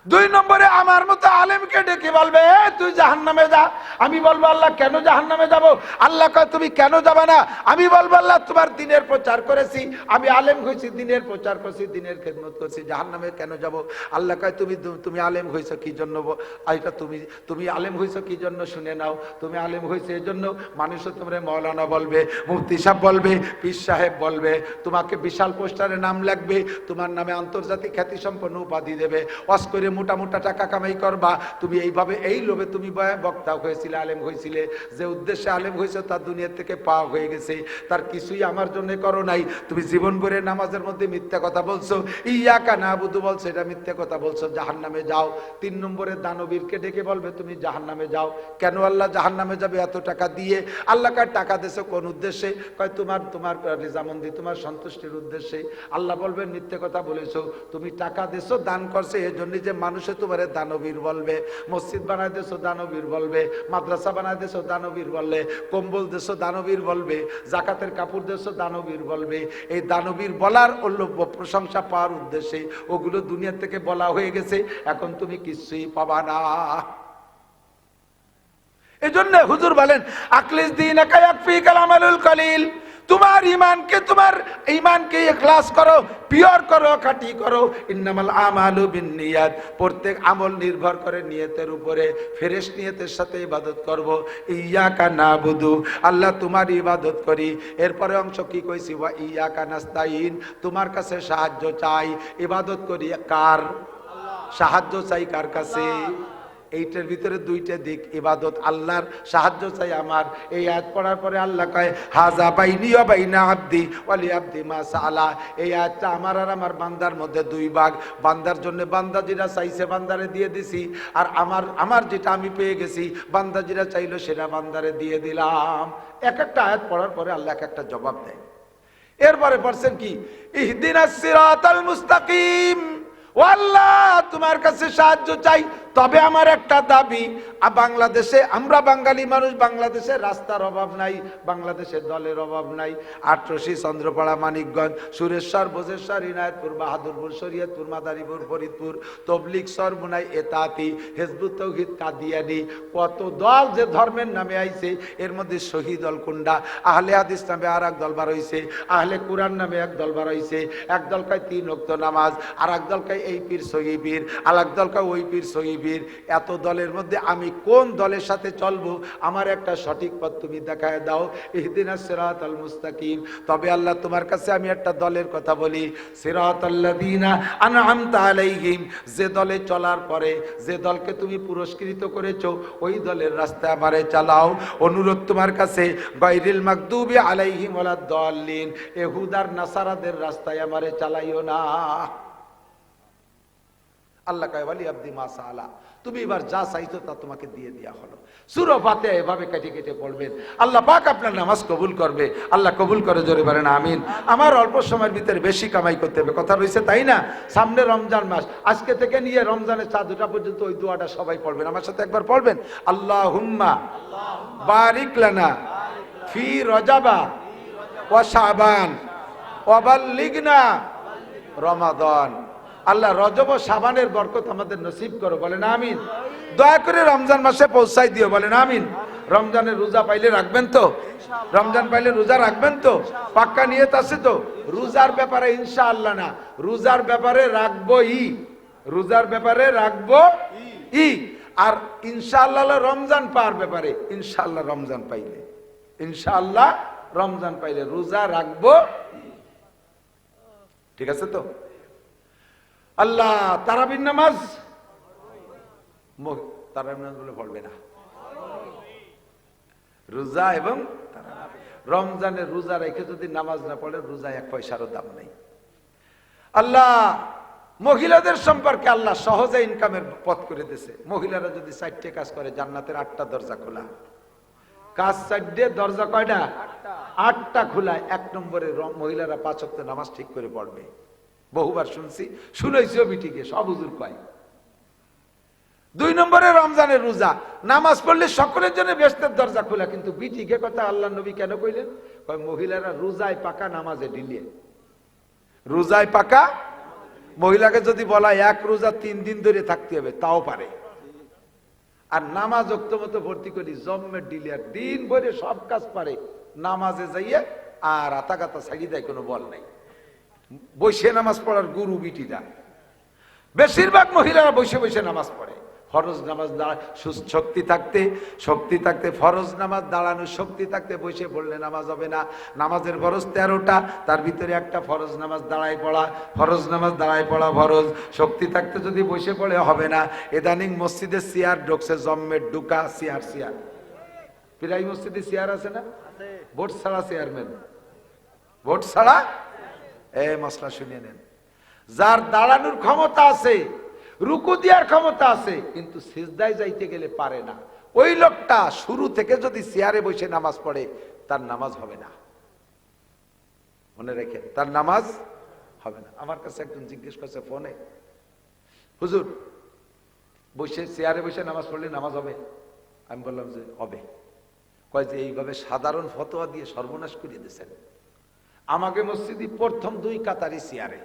2 নম্বরে আমার মতো আলেমকে ডেকে বলবে তুই জাহান্নামে যা। আমি বলবো আল্লাহ কেন জাহান্নামে যাব? আল্লাহ কয় তুমি কেন যাবে না? আমি বলবো আল্লাহ তোমার দ্বীনের প্রচার করেছি, আমি আলেম হয়েছি, দ্বীনের প্রচার করছি, দ্বীনের খেদমত করছি, জাহান্নামে কেন যাব? আল্লাহ কয় তুমি আলেম হয়েছো কি জন্য? এটা তুমি আলেম হয়েছো কি জন্য শুনে নাও। তুমি আলেম হয়েছে এই জন্য মানুষও তোমরা মৌলানা বলবে, মুফতি সাহেব বলবে, পীর সাহেব বলবে, তোমাকে বিশাল পোস্টারে নাম লাগবে, তোমার নামে আন্তর্জাতিক খ্যাতি সম্পন্ন উপাধি দেবে, ওয়াজ করে মোটা মোটা টাকা কামাই করবা। তুমি এইভাবে এই লোভে তুমি বক্তা হয়েছিলে, আলেম হয়েছিলে, যে উদ্দেশ্যে আলেম হয়েছে তার দুনিয়া থেকে পাওয়া হয়ে গেছে, তার কিছুই আমার জন্য করো নাই। তুমি জীবন ভরে নামাজের মধ্যে মিথ্যা কথা বলছো, ইয়াকা নাবুদু বলছো, এটা মিথ্যা কথা বলছো, জাহান্নামে যাও। 3 নম্বরে দানবীরকে ডেকে বলবে তুমি জাহান্নামে যাও। কেন আল্লাহ জাহান্নামে যাবে এত টাকা দিয়ে? আল্লাহ কার টাকা দেছো কোন উদ্দেশ্যে? কয় তোমার রিজামন্দি, তোমার সন্তুষ্টির উদ্দেশ্যে। আল্লাহ বলবেন মিথ্যা কথা বলেছো, তুমি টাকা দেছো দান করছে এই জন্য যে মানুষে তোমারে দানবীর বলবে। মসজিদ বানাই দেছো দানবীর বলবে, মাদ্রাসা বানাই দেছো দানবীর বলবে, কম্বল দেছো দানবীর বলবে, জাকাতের কাপড় দেছো দানবীর বলবে। এই দানবীর বলার প্রশংসা পাওয়ার উদ্দেশ্যে ওগুলো দুনিয়া থেকে বলা হয়ে গেছে, এখন তুমি কিছুই পাবা না। এজন্য হুজুর বলেন আকলিস দীনাকা ইয়াকফিকাল আমালুল কলিল। তোমার ঈমানকে ইখলাস করো, পিওর করো, খাঁটি করো। ইন্নামাল আমালু বিন্নিয়াত, প্রত্যেক আমল নির্ভর করে নিয়তের উপরে। ফ্রেশ নিয়তের সাথে ইবাদত করব। ইয়াকা নাবুদু, আল্লাহ তোমার ইবাদত করি। এরপরে অংশ কি কইছি, ওয়া ইয়াকা নাস্তাইন, তোমার কাছে সাহায্য চাই। ইবাদত করি কার? সাহায্য চাই কার কাছে? এইটার ভিতরে 2টা দিক, ইবাদত আল্লাহর, সাহায্য চাই আমার। এই আয়াত পড়ার পরে আল্লাহ কয় হাযা বাইনি ওয়া বাইনা আবদি ওয়া লি আবদি মা সাআলা। এই আয়াতটা আমার আর আমার বান্দার মধ্যে 2 ভাগ। বান্দার জন্য বান্দা যেটা চাইছে বান্দারে দিয়ে দিছি, আর আমার যেটা আমি পেয়ে গেছি বান্দা যেটা চাইলো সেটা বান্দারে দিয়ে দিলাম। এক একটা আয়াত পড়ার পরে আল্লাহ এক একটা জবাব দেয়। এরপরে পড়ছেন কি, ইহদিনাস সিরাতাল মুস্তাকিম। ও আল্লাহ তোমার কাছে সাহায্য চাই, তবে আমার একটা দাবি, বাংলাদেশে আমরা বাঙালি মানুষ, বাংলাদেশে রাস্তার অভাব নাই, বাংলাদেশে দলের অভাব নাই। আটরশি, চন্দ্রপাড়া, মানিকগঞ্জ, সুরেশ্বর, ভোজেশ্বর, ইনায়তপুর, বাহাদুরপুর, শরীয়তপুর, মাদারীপুর, ফরিদপুর, তবলিগ, সরমুনাই, এতাতি, হিজবুত তৌহিদ, কাদিয়ানি, কত দল যে ধর্মের নামে আইছে। এর মধ্যে শহীদ দল কোনটা? আহলে হাদিস নামে আর এক দল বার হইছে, আহলে কুরআন নামে এক দল বার হইছে। এক দল কয় 3 ওয়াক্ত নামাজ, আর এক দল কয় এই পীর সহি পীর, আর এক দল কয় ওই পীর সহি পীর। শিবির, এত দলের মধ্যে আমি কোন দলের সাথে চলবো, আমার একটা সঠিক পথ তুমি দেখায় দাও। ইহদিনাস সিরাতাল মুস্তাকিম। তবে আল্লাহ তোমার কাছে আমি একটা দলের কথা বলি, সিরাতাল্লাযীনা আনআমতা আলাইহিম, যে দলে চলার পরে যে দলকে তুমি পুরস্কৃত করেছো ওই দলের রাস্তায় আমারে চালাও। অনুরোধ তোমার কাছে, গায়রিল মাগদুবি আলাইহিম ওয়ালাদ-দাল্লিন, ইহুদার নাসারাদের রাস্তায় আমারে চালাইও না। আল্লাহ কয় ওয়ালি আব্দি মা সাআলা, তুমি এবার যা চাইছো তা তোমাকে দিয়ে দেয়া হলো। সূরা ফাতিহা এভাবে কেটে কেটে পড়বেন, আল্লাহ পাক আপনার নামাজ কবুল করবে। আল্লাহ কবুল করে, জোরে বলেন আমিন। আমার অল্প সময়ের ভিতরে বেশি কামাই করতে হবে, কথা রয়েছে তাই না? সামনে রমজান মাস, আজকে থেকে নিয়ে রমজানের চাঁদ ওঠা পর্যন্ত ওই দোয়াটা সবাই পড়বেন, আমার সাথে একবার পড়বেন। আল্লাহুম্মা বারিক লানা ফি রজাবা ওয়া শাবান ওয়া বাল্লিগনা রমাদান। আল্লাহ রজব ও শাবানের বরকত আমাদের নসিব করো, বলেন আমিন। দয়া করে রমজান মাসে পৌঁছাই দিও, বলেন আমিন। রমজানের রোজা পাইলে রাখবেন তো? রমজান পাইলে রোজা রাখবেন তো? পাক্কা নিয়ত আছে তো? রোজার ব্যাপারে ইনশাআল্লাহ না, রোজার ব্যাপারে রাখবো রোজার ব্যাপারে রাখবো আর ইনশাআল্লাহ রমজান পাওয়ার ব্যাপারে ইনশাআল্লাহ রমজান পাইলে, ইনশাআল্লাহ রমজান পাইলে রোজা রাখবো। ঠিক আছে তো? আল্লাহ তারাবির নামাজ, তারাবির নামাজ বলে পড়বে না, রোজা এবং রমজানের রোজা রেখে যদি নামাজ না পড়ে রোজা এক পয়সারও দাম নেই। আল্লাহ মহিলাদের সম্পর্কে আল্লাহ সহজে ইনকামের পথ করে দিয়েছে। মহিলারা যদি 4টে কাজ করে জান্নাতের 8টা দরজা খোলা। কাজ 4টে, দরজা কয়টা? 8টা খোলা। 1 নম্বরে মহিলারা 5 ওয়াক্ত নামাজ ঠিক করে পড়বে। বহুবার শুনছি, শুনেছিও বিটিকে, সব হুজুর কয়। 2 নম্বরে রমজানের রোজা, নামাজ পড়লে সকলের জন্য বেহেশতের দরজা খোলা। কিন্তু বিটিকে কথা আল্লাহ নবী কেন কইলেন? কয় মহিলারা রোজায় পাকা, নামাজে ঢিলিয়ে। রোজায় পাকা, মহিলাকে যদি বলা 1 রোজা 3 দিন ধরে থাকতে হবে তাও পারে। আর নামাজ ওক্ত মতো ভর্তি করি, জম্মের ডিলিয়ার, দিন ভরে সব কাজ পারে, নামাজে যাইয়ে আর আতাগাতা ছাড়ি দেয়, কোনো বল নাই। বসে নামাজ পড়ার গুরু বিটিরা, বেশিরভাগ মহিলারা বসে বসে নামাজ পড়ে। ফরজ নামাজ শক্তি থাকতে ফরজ নামাজ দাঁড়ানোর শক্তি থাকতে বসে পড়লে নামাজ হবে না। নামাজের ফরজ 13টা, তার ভিতরে একটা ফরজ নামাজ দাঁড়ায় পড়া। ফরজ নামাজ দাঁড়ায় পড়া ফরজ, শক্তি থাকতে যদি বসে পড়ে হবে না। এদানিং মসজিদে চেয়ার ঢুকছে, জম্মের ঢুকা চেয়ার। প্রায় মসজিদে চেয়ার আছে না? ভোট ছাড়া চেয়ারম্যান, ভোট ছাড়া। মশলা শুনিয়ে নেন, যার দাঁড়ানোর ক্ষমতা আছে, রুকু দেওয়ার ক্ষমতা আছে, কিন্তু সিজদায় যাইতে গেলে পারে না, ওই লোকটা শুরু থেকে যদি চেয়ারে বসে নামাজ পড়ে তার নামাজ হবে না। মনে রেখেন, তার নামাজ হবে না। আমার কাছে একজন জিজ্ঞেস করছে ফোনে, হুজুর বসে চেয়ারে বসে নামাজ পড়লে নামাজ হবে? আমি বললাম যে হবে। কয় যে এইভাবে সাধারণ ফতোয়া দিয়ে সর্বনাশ করিয়ে দিয়েছেন। আমাকে মসজিদে প্রথম 2 কাতারি চেয়ারে,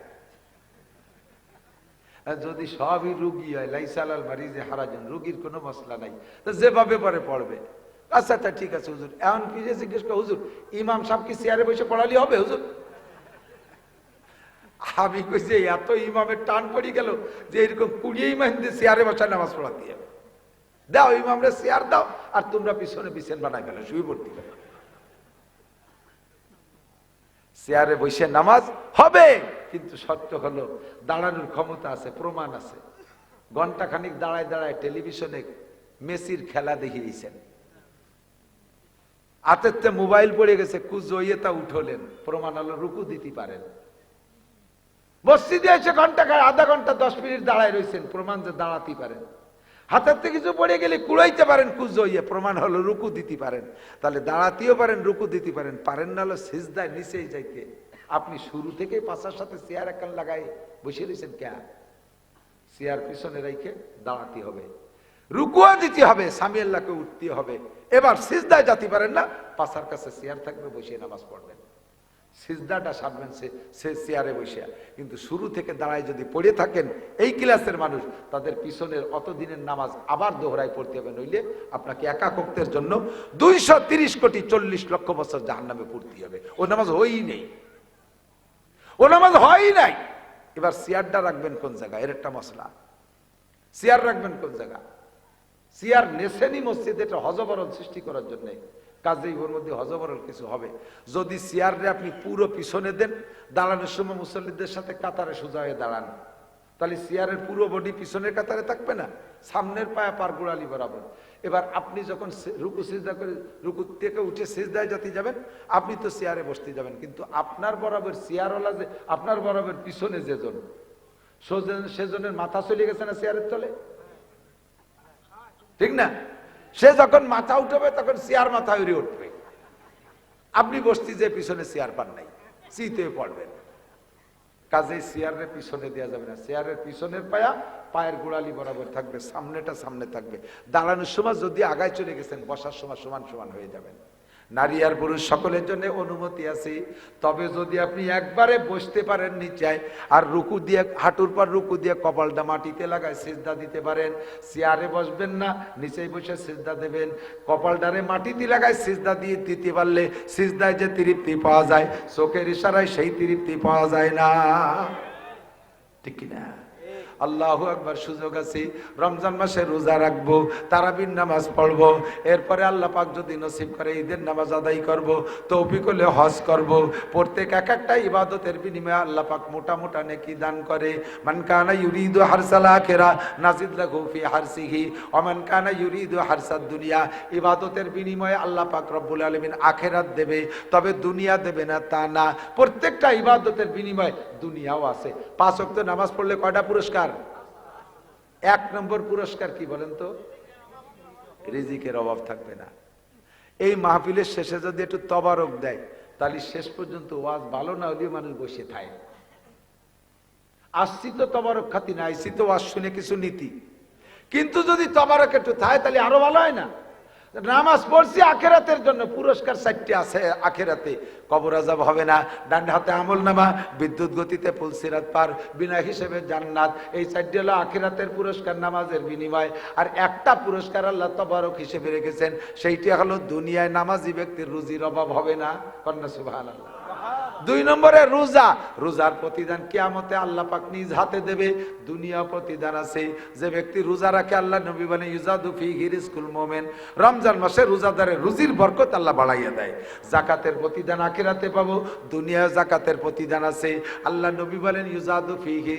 যদি সবই রুগী হয়, লাইসালাল মারিজে হারাজন, রুগীর কোনো মশলা নাই, তো যেভাবে পরে পড়বে। আচ্ছা আচ্ছা ঠিক আছে হুজুর। এমন কি যে জিজ্ঞেস করে, হুজুর ইমাম সাহেব কি চেয়ারে বসে পড়ালি হবে হুজুর? আমি কইছি এত ইমামের টান পড়ে গেল যে এরকম 20 ইমাম দিয়ে চেয়ারে বসে নামাজ পড়াতে হবে। দাও ইমামরা চেয়ার দাও, আর তোমরা পিছনে বিছেন বানাই ফেলো, শুয়ে পড়তে ফেলো। চেয়ারে বসে নামাজ হবে, কিন্তু শর্ত হলো দাঁড়ানোর ক্ষমতা আছে, প্রমাণ আছে। ঘন্টাখানিক দাঁড়ায় দাঁড়ায় টেলিভিশনে মেসির খেলা দেখিয়েছেন, হাতেতে মোবাইল পড়ে গেছে, কুজইয়ে তা উঠলেন, প্রমাণ হলো রুকু দিতে পারেন। মসজিদে এসে আধা ঘন্টা 10 মিনিট দাঁড়ায় রয়েছেন, প্রমাণ যে দাঁড়াতে পারেন। হাতের থেকে কিছু পড়ে গেলে কুড়াইতে পারেন কুজইয়ে, প্রমাণ হলো রুকু দিতে পারেন। তাহলে দাঁড়াতেও পারেন, রুকু দিতে পারেন। পারেন না হলো সিজদায় নিচেই যাইতে। আপনি শুরু থেকে পাশার সাথে চেয়ার একান লাগাই বসে রয়েছেন, কে চেয়ার পিছনে রেখে দাঁড়াতে হবে, রুকুয়া দিতে হবে, সামি আল্লাহকে উঠতে হবে। এবার সিজদায় যেতে পারেন না, পাশার কাছে চেয়ার থাকবে, বসে নামাজ পড়বেন, সিজদাটা সারবেন সে চেয়ারে বসে। কিন্তু শুরু থেকে দাঁড়ায় যদি পড়ে থাকেন, এই ক্লাসের মানুষ, তাদের পিছনের অতদিনের নামাজ আবার দোহরায় পড়তে হবে, নইলে আপনাকে একাকত্বের জন্য 230 কোটি 40 লক্ষ বছর জাহান্নামে পড়তে হবে। ও নামাজ হয়ই নেই, ও নামাজ হয়ই নাই। এবার চেয়ারটা রাখবেন কোন জায়গায়, এর একটা মশলা। চেয়ার রাখবেন কোন জায়গা? চেয়ার নেছেনি মসজিদে, এটা হজবরল সৃষ্টি করার জন্য, কাজেই ওর মধ্যে হজবরল কিছু হবে। যদি চেয়ারে আপনি পুরো পিছনে দেন, দাঁড়ানোর সময় মুসল্লিদের সাথে কাতারে সোজা হয়ে দাঁড়ান, তাহলে চেয়ারের পুরো বডি পিছনের কাতারে থাকবে না, সামনের পায়া পার গোড়ালি বরাবর। এবার আপনি যখন রুকু সিজদা করে রুকু থেকে উঠে সিজদায় যেতে যাবেন, আপনি তো চেয়ারে বসতে যাবেন, কিন্তু আপনার বরাবর চেয়ারওয়ালা যে আপনার বরাবর পিছনে যেজন, সেজনের মাথা চলে গেছে না চেয়ারের তলে, ঠিক না? সে যখন মাথা উঠবে তখন চেয়ার মাথা উড়ে উঠবে, আপনি বসতে যে পিছনে চেয়ার পান নাই, চিতে পড়বেন। কাজেই চেয়ারের পিছনে দেওয়া যাবে না, চেয়ারের পিছনের পায়া পায়ের গোড়ালি বরাবর থাকবে, সামনেটা সামনে থাকবে। দাঁড়ানোর সময় যদি আগায় চলে গেছেন, বসার সময় সমান সমান হয়ে যাবেন। নারী আর পুরুষ সকলের জন্য অনুমতি আছে, তবে যদি আপনি একবারে বসতে পারেন নিচে আর রুকু দিয়ে হাঁটুর পর রুকু দিয়ে কপালটা মাটিতে লাগায় সিজদা দিতে পারেন, চেয়ারে বসবেন না, নিচেই বসে সিজদা দেবেন। কপালটারে মাটিতে লাগায় সিজদা দিয়ে দিতে পারলে সিজদায় যে তৃপ্তি পাওয়া যায়, চোখের ইশারায় সেই তৃপ্তি পাওয়া যায় না, ঠিক কিনা? আল্লাহু আকবার। সুযোগ আছে, রমজান মাসে রোজা রাখবো, তারাবির নামাজ পড়বো, এরপরে আল্লাহ পাক যদি নসিব করে ঈদের নামাজ আদায় করব, তৌফিক হলে হজ করব। প্রত্যেক এক একটা ইবাদতের বিনিময়ে আল্লাহ পাক মোটা মোটা নেকি দান করে। মান কানা ইউরিদু হারসাল আখিরা নাজিদ লাহু ফি হারসিহি ওয়া মান কানা ইউরিদু হারসাদ দুনিয়া। ইবাদতের বিনিময়ে আল্লাহ পাক রব্বুল আলামিন আখিরাত দেবে, তবে দুনিয়া দেবে না তা না। প্রত্যেকটা ইবাদতের বিনিময়ে দুনিয়াও আছে। 5 ওয়াক্ত নামাজ পড়লে কয়টা পুরস্কার? 1 নম্বর পুরস্কার কি বলেন তো? রিজিকের অভাব থাকবে না। এই মাহফিলের শেষে যদি একটু তবারক দেয়, তাহলে শেষ পর্যন্ত ওয়াজ ভালো না হলেও মানুষ বসে থাকে। আসছি তো তবারক খাতি না, আইসি তো ওয়াজ শুনে কিছু নীতি, কিন্তু যদি তবারক একটু থাকে তাহলে আরো ভালো হয় না? নামাজ পড়ছি আখেরাতের জন্য, পুরস্কার 4টি আছে আখেরাতে। কবর আযাব হবে না, ডান হাতে আমলনামা, বিদ্যুৎ গতিতে পুলসিরাত পার, বিনা হিসেবে জান্নাত। এই 4টি হলো আখেরাতের পুরস্কার নামাজের বিনিময়। আর একটা পুরস্কার আল্লাহ তবারক হিসেবে রেখেছেন, সেইটি হলো দুনিয়ায় নামাজি ব্যক্তির রুজির অভাব হবে না। কন্যা সুবহানাল্লাহ। 2 নম্বরে রোজা। রোজার প্রতিদান কিয়ামতে আল্লাহ পাক নিজ হাতে দেবে। দুনিয়া প্রতিদান আছে, যে ব্যক্তি রোজা রাখে, আল্লাহ নবী বলেন ইউজাদু ফিহি রিজকুল মুমিন, রমজান মাসে রোজাদারের রুজির বরকত আল্লাহ বাড়াইয়া দেয়। যাকাতের প্রতিদান আখিরাতে পাবো, দুনিয়া যাকাতের প্রতিদান আছে। আল্লাহ নবী বলেন ইউজাদু ফিহি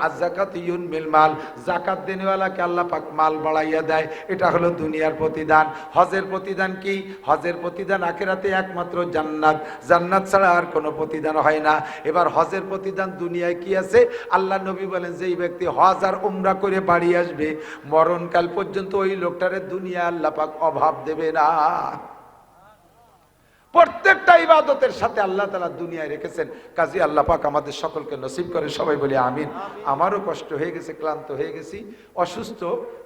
আযাকাতু ইউনমিল মাল, যাকাত দেনেওয়ালাকে আল্লাহ পাক মাল বাড়াইয়া দেয়। এটা হলো দুনিয়ার প্রতিদান। হজের প্রতিদান কি? হজের প্রতিদান আখিরাতে একমাত্র জান্নাত, জান্নাত ছাড়া আর কোনো প্রতিদান হয় না। এবার হজের প্রতিদান দুনিয়ায় কি আছে? আল্লাহ নবী বলেন যেই ব্যক্তি হজ আর উমরা করে বাড়ি আসবে, মরণকাল পর্যন্ত ওই লোকটারে দুনিয়া আল্লাহ পাক অভাব দেবে না। প্রত্যেকটা ইবাদতের সাথে আল্লাহ তাআলা দুনিয়ায় রেখেছেন। কাজী আল্লাহ পাক আমাদের সকলকে নসিব করে, সবাই বলি আমিন। আমারও কষ্ট হয়ে গেছে, ক্লান্ত হয়ে গেছি, অসুস্থ,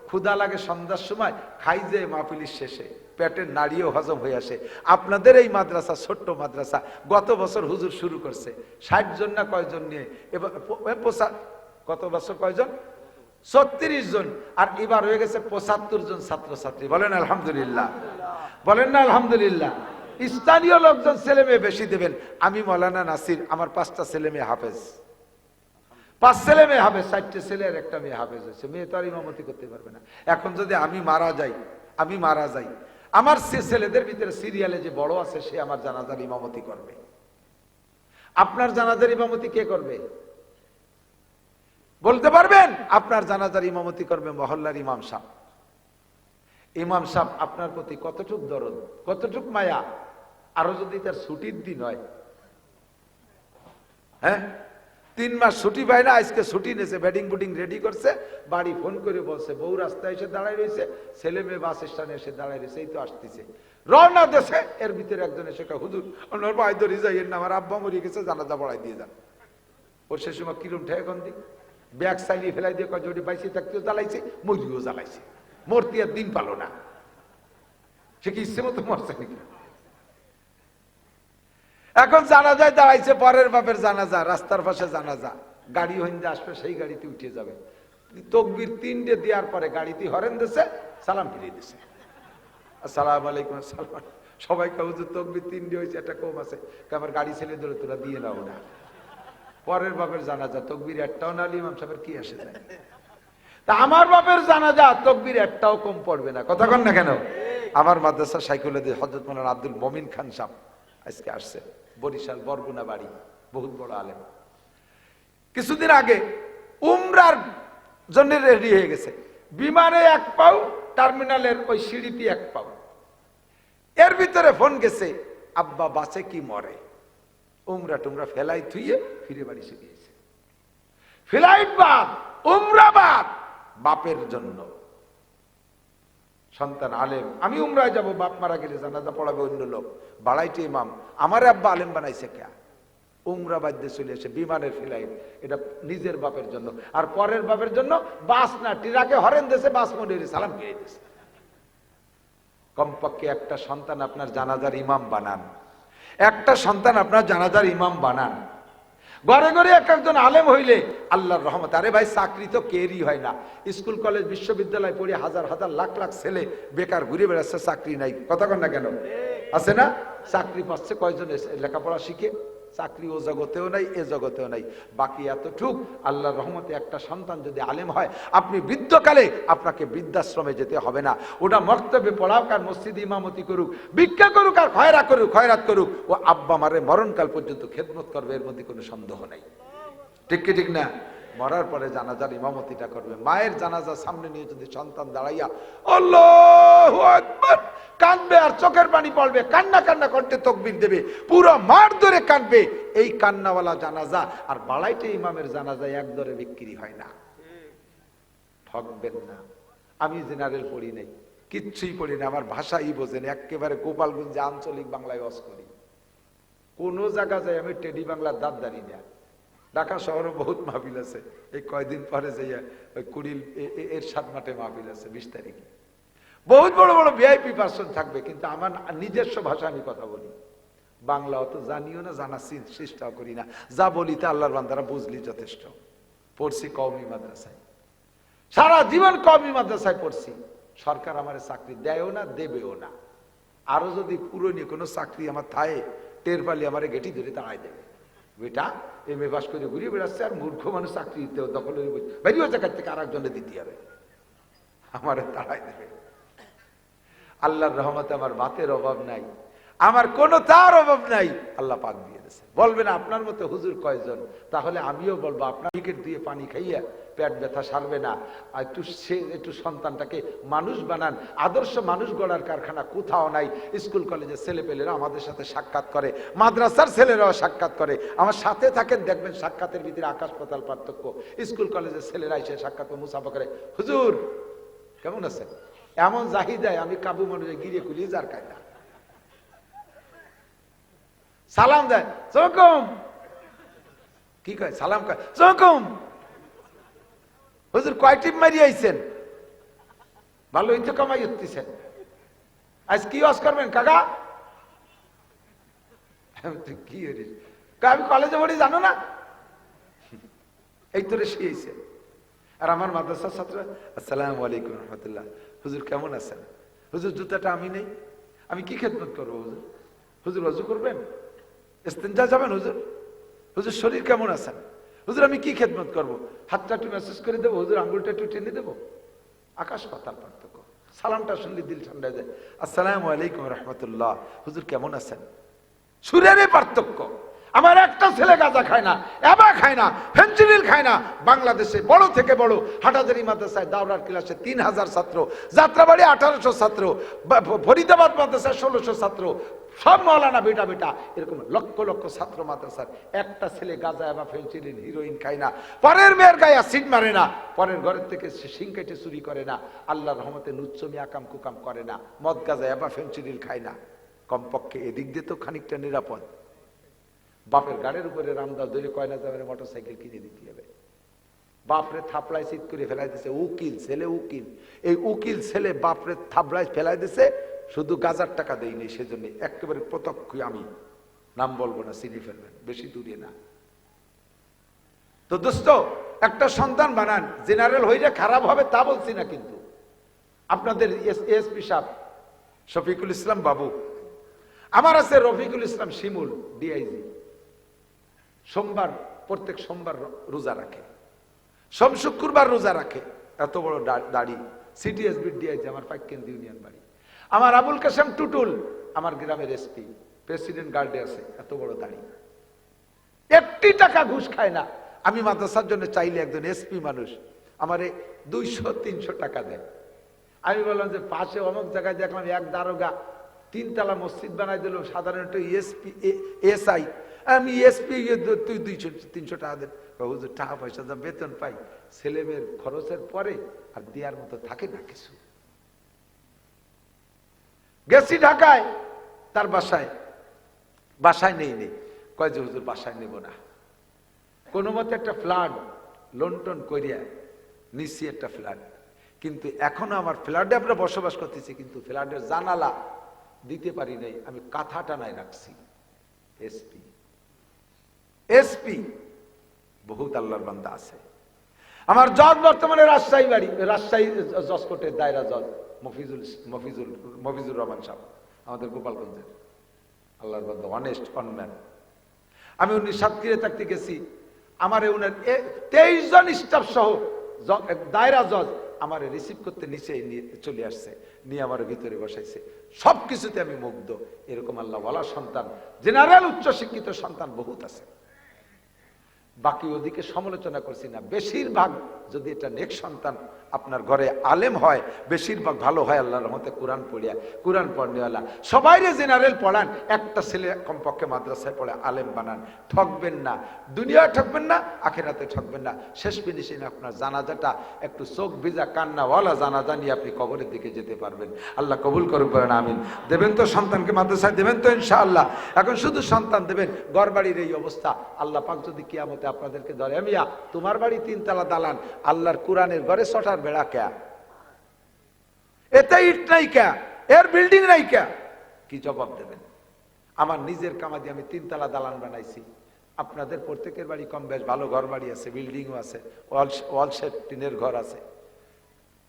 ক্ষুধা লাগে সন্ধ্যার সময়, খাই যে মাহফিলের শেষে, পেটের নাড়িও হজম হয়ে আসে। আপনাদের এই মাদ্রাসা ছোট্ট মাদ্রাসা, গত বছর হুজুর শুরু করছে 60 জন না কয়জন নিয়ে, এবার গত বছর কয়জন? 36 জন, আর এবার হয়ে গেছে 75 জন ছাত্রছাত্রী। বলেন আলহামদুলিল্লাহ, বলেন না আলহামদুলিল্লাহ। স্থানীয় লোকজন ছেলে মেয়ে বেশি দেবেন। আমি মৌলানা নাসির, আমার 5টা ছেলে মেয়ে হাফেজ, 5 ছেলে মেয়ে হাফেজ, 4টে ছেলে আর একটা মেয়ে হাফেজ হয়েছে। মেয়ে তো আর ইমামতি করতে পারবে না। এখন যদি আমি মারা যাই, আমার ছেলেদের ভিতরে সিরিয়ালে যে বড় আছে, সে আমার জানাজার ইমামতি করবে। আপনার জানাজার ইমামতি কে করবে বলতে পারবেন? আপনার জানাজার ইমামতি করবে মহল্লার ইমাম সাহেব। ইমাম সাহেব আপনার প্রতি কতটুক দরদ, কতটুক মায়া। আরো যদি তার ছুটির দিন হয়, হ্যাঁ, 3 মাস ছুটি পায় না, আজকে ছুটি নিয়েছে, ব্যাটিং বুটিং রেডি করছে, বাড়ি ফোন করে বলছে বউ রাস্তায় এসে দাঁড়ায় রয়েছে, ছেলে মেয়ে বাস স্ট্যান্ডে এসে দাঁড়ায় রয়েছে, এই তো আসতেছে, রওনা দেশে। এর ভিতরে একজন এসে হুজুর ওনার ভাই ধরে যাইয়েন না, আমার আব্বা মরিয়ে গেছে, জানাজা পড়াই দিয়ে যান। ওর সে সময় কিরম ঠেয়ে এখন দিক ব্যাগ চাইলিয়ে ফেলাই দিয়ে কয় যদি বাইসে থাকতেও জ্বালাইছে, মজুরিও জ্বালাইছে, মূর্তি আর দিন পালো না। সে কি ইচ্ছে মতো মরছে নাকি? এখন জানাজায় দাঁড়াইছে, পরের বাপের জানাজা, রাস্তার পাশে জানাজা, গাড়ি হইন্দে আসবে, সেই গাড়িতে উঠে যাবে। তকবীর 3টে দেওয়ার পরে গাড়িতে হরেন দিছে, সালাম ফিরিয়ে দিছে, আসসালামু আলাইকুম। সালাম। সবাই হুজুর তকবীর 3টে হয়েছে, একটা কম আছে, আমার গাড়ি ছেলে ধরে তোরা দিয়ে নাও না। পরের বাপের জানাজা, তকবীর একটাও না, ইমাম সাহেবের কি আসে যায়। তা আমার বাপের জানাজা তাকবীর একটাও কম পড়বে না, কথা কন না কেন? আমার মাদ্রাসা সাইকুলদি হযরত মাওলানা আব্দুল মমিন খান সাহেব আজকে আসছে, বরিশাল বরগুনা বাড়ি, বহুত বড় আলেম। কিছুদিন আগে উমরার জন্য রেডি হয়ে গেছে, বিমানে এক পাও, টার্মিনালের ওই সিঁড়িতে এক পাও, এর ভিতরে ফোন গেছে, আব্বা বাসে কি মরে, উমরা টুমরা ফেলাই থুইয়ে ফিরে বাড়ি চলে গেছে। ফ্লাইট বাদ, উমরা বাদ, বাপের জন্য। সন্তান আলেম, আমি উমরায় যাব, বাপ মারা গেলে জানাজা পড়াবে অন্য লোক, বাড়াইতে ইমাম, আমার আব্বা আলেম বানাইছে কে? উমরা বাদ্যে চলে এসে বিমানের ফ্লাইট, এটা নিজের বাপের জন্য, আর পরের বাপের জন্য বাস না, ট্রাকে হরেন দেশে বাস মনে সালাম ফিরে দিয়েছে। কমপক্ষে একটা সন্তান আপনার জানাজার ইমাম বানান, একটা সন্তান আপনার জানাজার ইমাম বানান। ঘরে ঘরে এক একজন আলেম হইলে আল্লাহর রহমত। আরে ভাই, চাকরি তো কেরই হয় না। স্কুল কলেজ বিশ্ববিদ্যালয় পড়ে হাজার হাজার লাখ লাখ ছেলে বেকার ঘুরে বেড়াচ্ছে, চাকরি নাই, কথা কন না কেন? আছে না? চাকরি পাচ্ছে কয়জন লেখাপড়া শিখে? চাকরি ও জগতেও নাই, এ জগতেও নাই। বাকি এতটুক আল্লাহর রহমতে একটা সন্তান যদি আলেম হয়, আপনি বৃদ্ধকালে আপনাকে বৃদ্ধাশ্রমে যেতে হবে না। ওটা মক্তবে পড়াক আর মসজিদে ইমামতি করুক, ভিক্ষা করুক আর খয়রাত করুক, ও আব্বা মারে মরণকাল পর্যন্ত খেদমত করবে, এর মধ্যে কোনো সন্দেহ নাই। ঠিক কি ঠিক না? মরার পরে জানাজার ইমামতিটা করবে। মায়ের জানাজা সামনে নিয়ে যদি সন্তান দাঁড়াইয়া আল্লাহু আকবার কাঁদবে আর চোখের পানি পড়বে, কান্না কান্না করতে তাকবীর দেবে, পুরো মার ধরে কাঁদবে, এই কান্নাওয়ালা জানাজা আর বাড়াইতে ইমামের জানাজা এক দরে বিক্রি হয় না। ঠকবেন না। আমি জেনারেল পড়ি নাই, কিচ্ছুই পড়ি না, আমার ভাষাই বোঝেন, একেবারে গোপালগঞ্জে আঞ্চলিক বাংলায় ওয়াজ করি। কোন জায়গা যায় আমি টেডি বাংলার দাঁত দাঁড়ি না। ঢাকা শহরে বহুত মাহফিল আছে, এই কয়দিন পরে যাইয়া ওই কুড়িল এরশাদ মাঠে মাহফিল আছে 20 তারিখে, বহুত বড় বড় ভিআইপি পার্সন থাকবে, কিন্তু আমার নিজস্ব ভাষা আমি কথা বলি। বাংলা অত জানিও না, জানার চেষ্টাও করি না, যা বলিতে আল্লাহর বান্দারা বুঝলি যথেষ্ট। পড়ছি কওমি মাদ্রাসায়, সারা জীবন কওমি মাদ্রাসায় পড়ছি। সরকার আমার চাকরি দেয়ও না, দেবেও না। আরো যদি পুরনো কোনো চাকরি আমার থায়, টের পালি আমার গেটি ধরে তাড়াই দেবে। বেটা এম এ পাস করে ঘুরিয়ে বেড়াচ্ছে, আর মূর্খ মানুষ চাকরি দিতে দখল বেরিয়ে জায়গার থেকে আর একজনে দিতে হবে, আমার তাড়াই দেবে। আল্লাহর রহমতে আমার ভাতের অভাব নাই, আমার কোনো তার অভাব নাই, আল্লাহ পাক দিয়ে দিয়েছে। বলবেন আপনার মতো হুজুর কয়জন? তাহলে আমিও বলবো, আপনার উইকেট দিয়ে পানি খাইয়া পেট ব্যথা সারবে না। আর একটু সন্তানটাকে মানুষ বানান। আদর্শ মানুষ গড়ার কারখানা কোথাও নাই। স্কুল কলেজের ছেলেপেলেরা আমাদের সাথে সাক্ষাৎ করে, মাদ্রাসার ছেলেরাও সাক্ষাৎ করে। আমার সাথে থাকেন, দেখবেন সাক্ষাতের ভিতরে আকাশ পাতাল পার্থক্য। স্কুল কলেজের ছেলেরা এসে সাক্ষাৎ মুসাফা করে, হুজুর কেমন আছেন? এমন জাহিদায় আমি কাবু মানুষে গিরে কুলিয়ে যার কায়দা সালাম দেয়, চকম কি কয়, সালাম কয় চকম। হুজুর কয় টিপ মারি আইছেন? ভালো ইচ্ছে কামাই উঠতেছেন। আজ কি ওয়াজ করবেন কাকা? কি আমি কলেজে পড়ি জানো না? এই তোরে শিয়েছে। আর আমার মাদ্রাসার ছাত্র, আসসালামু আলাইকুম রহমতুল্লাহ, হুজুর কেমন আছেন? হুজুর জুতাটা আমি নেই, আমি কি খেদমত করবো? হুজুর হুজুর ওযু করবেন, ইস্তেঞ্জা যাবেন? হুজুর হুজুর শরীর কেমন আছেন? হুজুর আমি কি খেদমত করবো? হাতটা একটু মেসেজ করে দেবো, হুজুর আঙ্গুলটা একটু টেনে দেবো। আকাশ পাতাল পার্থক্য। সালামটা শুনলে দিল ঠান্ডা যায়, আসসালামু আলাইকুম রহমতুল্লাহ, হুজুর কেমন আছেন? সুরের পার্থক্য। আমার একটা ছেলে গাঁজা খায় না, এবা খায় না, ফেন্সিডিল খায় না। বাংলাদেশে বড় থেকে বড় হাটাজারি মাদ্রাসায় দাওরার ক্লাসে 3000 ছাত্র, যাত্রাবাড়ি 1800 ছাত্র, ফরিদাবাদ মাদ্রাসায় 1600 ছাত্র, সব মাওলানা বেটা বেটা, এরকম লক্ষ লক্ষ ছাত্র মাদ্রাসার একটা ছেলে গাঁজা এবা ফেন্সিডিল হিরোইন খায় না, পরের মেয়ের গায়ে অ্যাসিড মারে না, পরের ঘরের থেকে সে শিং কেটে চুরি করে না, আল্লাহর রহমতে নুচ্ছমি আকাম কুকাম করে না, মদ গাঁজা এবা ফেন্সিডিল খায় না। কমপক্ষে এদিক দিয়ে তো খানিকটা নিরাপদ। বাপের গাড়ির উপরে রামদাস ধরে কয় না যাবে, মোটরসাইকেল কিনে দিতে হবে। বাপরে থাপড়ায় চিত করে ফেলাই দিছে উকিল ছেলে, উকিল। এই উকিল ছেলে বাপরে থাপড়ায় ফেলাই দিছে, শুধু গাজার টাকা দেয়নি, সেজন্য একেবারে প্রত্যক্ষ, আমি নাম বলবো না, চিনি ফেলবেন, বেশি দূরে না। তো দোস্ত, একটা সন্তান বানান। জেনারেল হইলে খারাপ হবে তা বলছি না, কিন্তু আপনাদের এসপি সাহেব শফিকুল ইসলাম বাবু, আমার আছে রফিকুল ইসলাম শিমুল ডিআইজি, সোমবার প্রত্যেক সোমবার রোজা রাখে, সোম শুক্রবার রোজা রাখে, এত বড় দাড়ি, সিটিএসবি দিয়েছে আমার পাইকেন্দ্র ইউনিয়ন বাড়ি। আমার আবুল কাসেম টুটুল আমার গ্রামের এসপি, প্রেসিডেন্ট গার্ডে আছে, এত বড় দাড়ি, একটি টাকা ঘুষ খায় না। আমি মাদ্রাসার জন্য চাইলে একজন এসপি মানুষ আমারে 200-300 টাকা দেয়। আমি বললাম যে পাশে অমুক জায়গায় দেখলাম এক দারোগা 3 তলা মসজিদ বানাই দিল, সাধারণত এসপি এসআই, আমি এসপি তুই 200-300 টাকা দেন। হুজুর টাকা পয়সা যা বেতন পাই ছেলে মেয়ের খরচের পরে আর দেওয়ার মতো থাকে না কিছু। গেছি ঢাকায় তার বাসায় নেই কয় যে হুজুর বাসায় নেব না, কোনো মতে একটা ফ্ল্যাট লন্ডন করিয়া নিচ্ছি একটা ফ্ল্যাট, কিন্তু এখনো আমার ফ্ল্যাটে আমরা বসবাস করতেছি, কিন্তু ফ্ল্যাটের জানালা দিতে পারি নাই, আমি কাঁথা টানায় রাখছি। এসপি বহুত আল্লাহর বান্দা আছে। আমার জজ বর্তমানে রাজশাহী বাড়ি, রাজশাহী জজ কোর্টের দায়রা জজ মফিজুর রহমান সাহেব, আমাদের গোপালগঞ্জের আল্লাহর বান্দা, অনেস্ট অনম্যান। আমি উনি সাতক্ষীরে থাকতে গেছি, আমার উনার 23 জন স্টাফ সহ দায়রা জজ আমার রিসিভ করতে নিচে নিয়ে চলে আসছে, নিয়ে আমার ভিতরে বসাইছে। সবকিছুতে আমি মুগ্ধ। এরকম আল্লাহ ওয়ালা সন্তান, জেনারেল উচ্চশিক্ষিত সন্তান বহুত আছে। বাকি ওদিকে সমালোচনা করছি না, বেশিরভাগ যদি এটা নেক সন্তান আপনার ঘরে আলেম হয়, বেশিরভাগ ভালো হয় আল্লাহর রহমতে। কোরআন পড়িয়া, কোরআন পড়নেওয়ালা সবাইরে জেনারেল পড়ান, একটা ছেলে কমপক্ষে মাদ্রাসায় পড়ে আলেম বানান। ঠকবেন না, দুনিয়ায় ঠকবেন না, আখিরাতে ঠকবেন না। শেষ ফিনিশিং আপনার জানাজাটা একটু চোখ ভিজা কান্নাওয়ালা জানাজা নিয়ে আপনি কবরের দিকে যেতে পারবেন। আল্লাহ কবুল করুক, করেন আমিন। দেবেন তো সন্তানকে মাদ্রাসায়, দেবেন তো ইনশাআল্লাহ। এখন শুধু সন্তান দেবেন, ঘর বাড়ির এই অবস্থা, আল্লাহ পাক যদি কিয়ামতে আপনাদেরকে ধরে, মিয়া তোমার বাড়ি 3 তলা দালান, আল্লাহর কোরআনের ঘরে 6টার বেড়া কে, এতে ইট নাই কে, এর বিল্ডিং নাই কে, কি জবাব দেবেন? আমার নিজের কামাই দিয়ে আমি 3 তলা দালান বানাইছি। আপনাদের প্রত্যেকের বাড়ি কম বেশ ভালো ঘর বাড়ি আছে, বিল্ডিংও আছে, ওয়াল শেড টিনের ঘর আছে।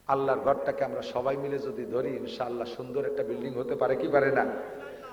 আল্লাহর ঘরটাকে আমরা সবাই মিলে যদি ধরি, ইনশাআল্লাহ সুন্দর একটা বিল্ডিং হতে পারে কি পারে না?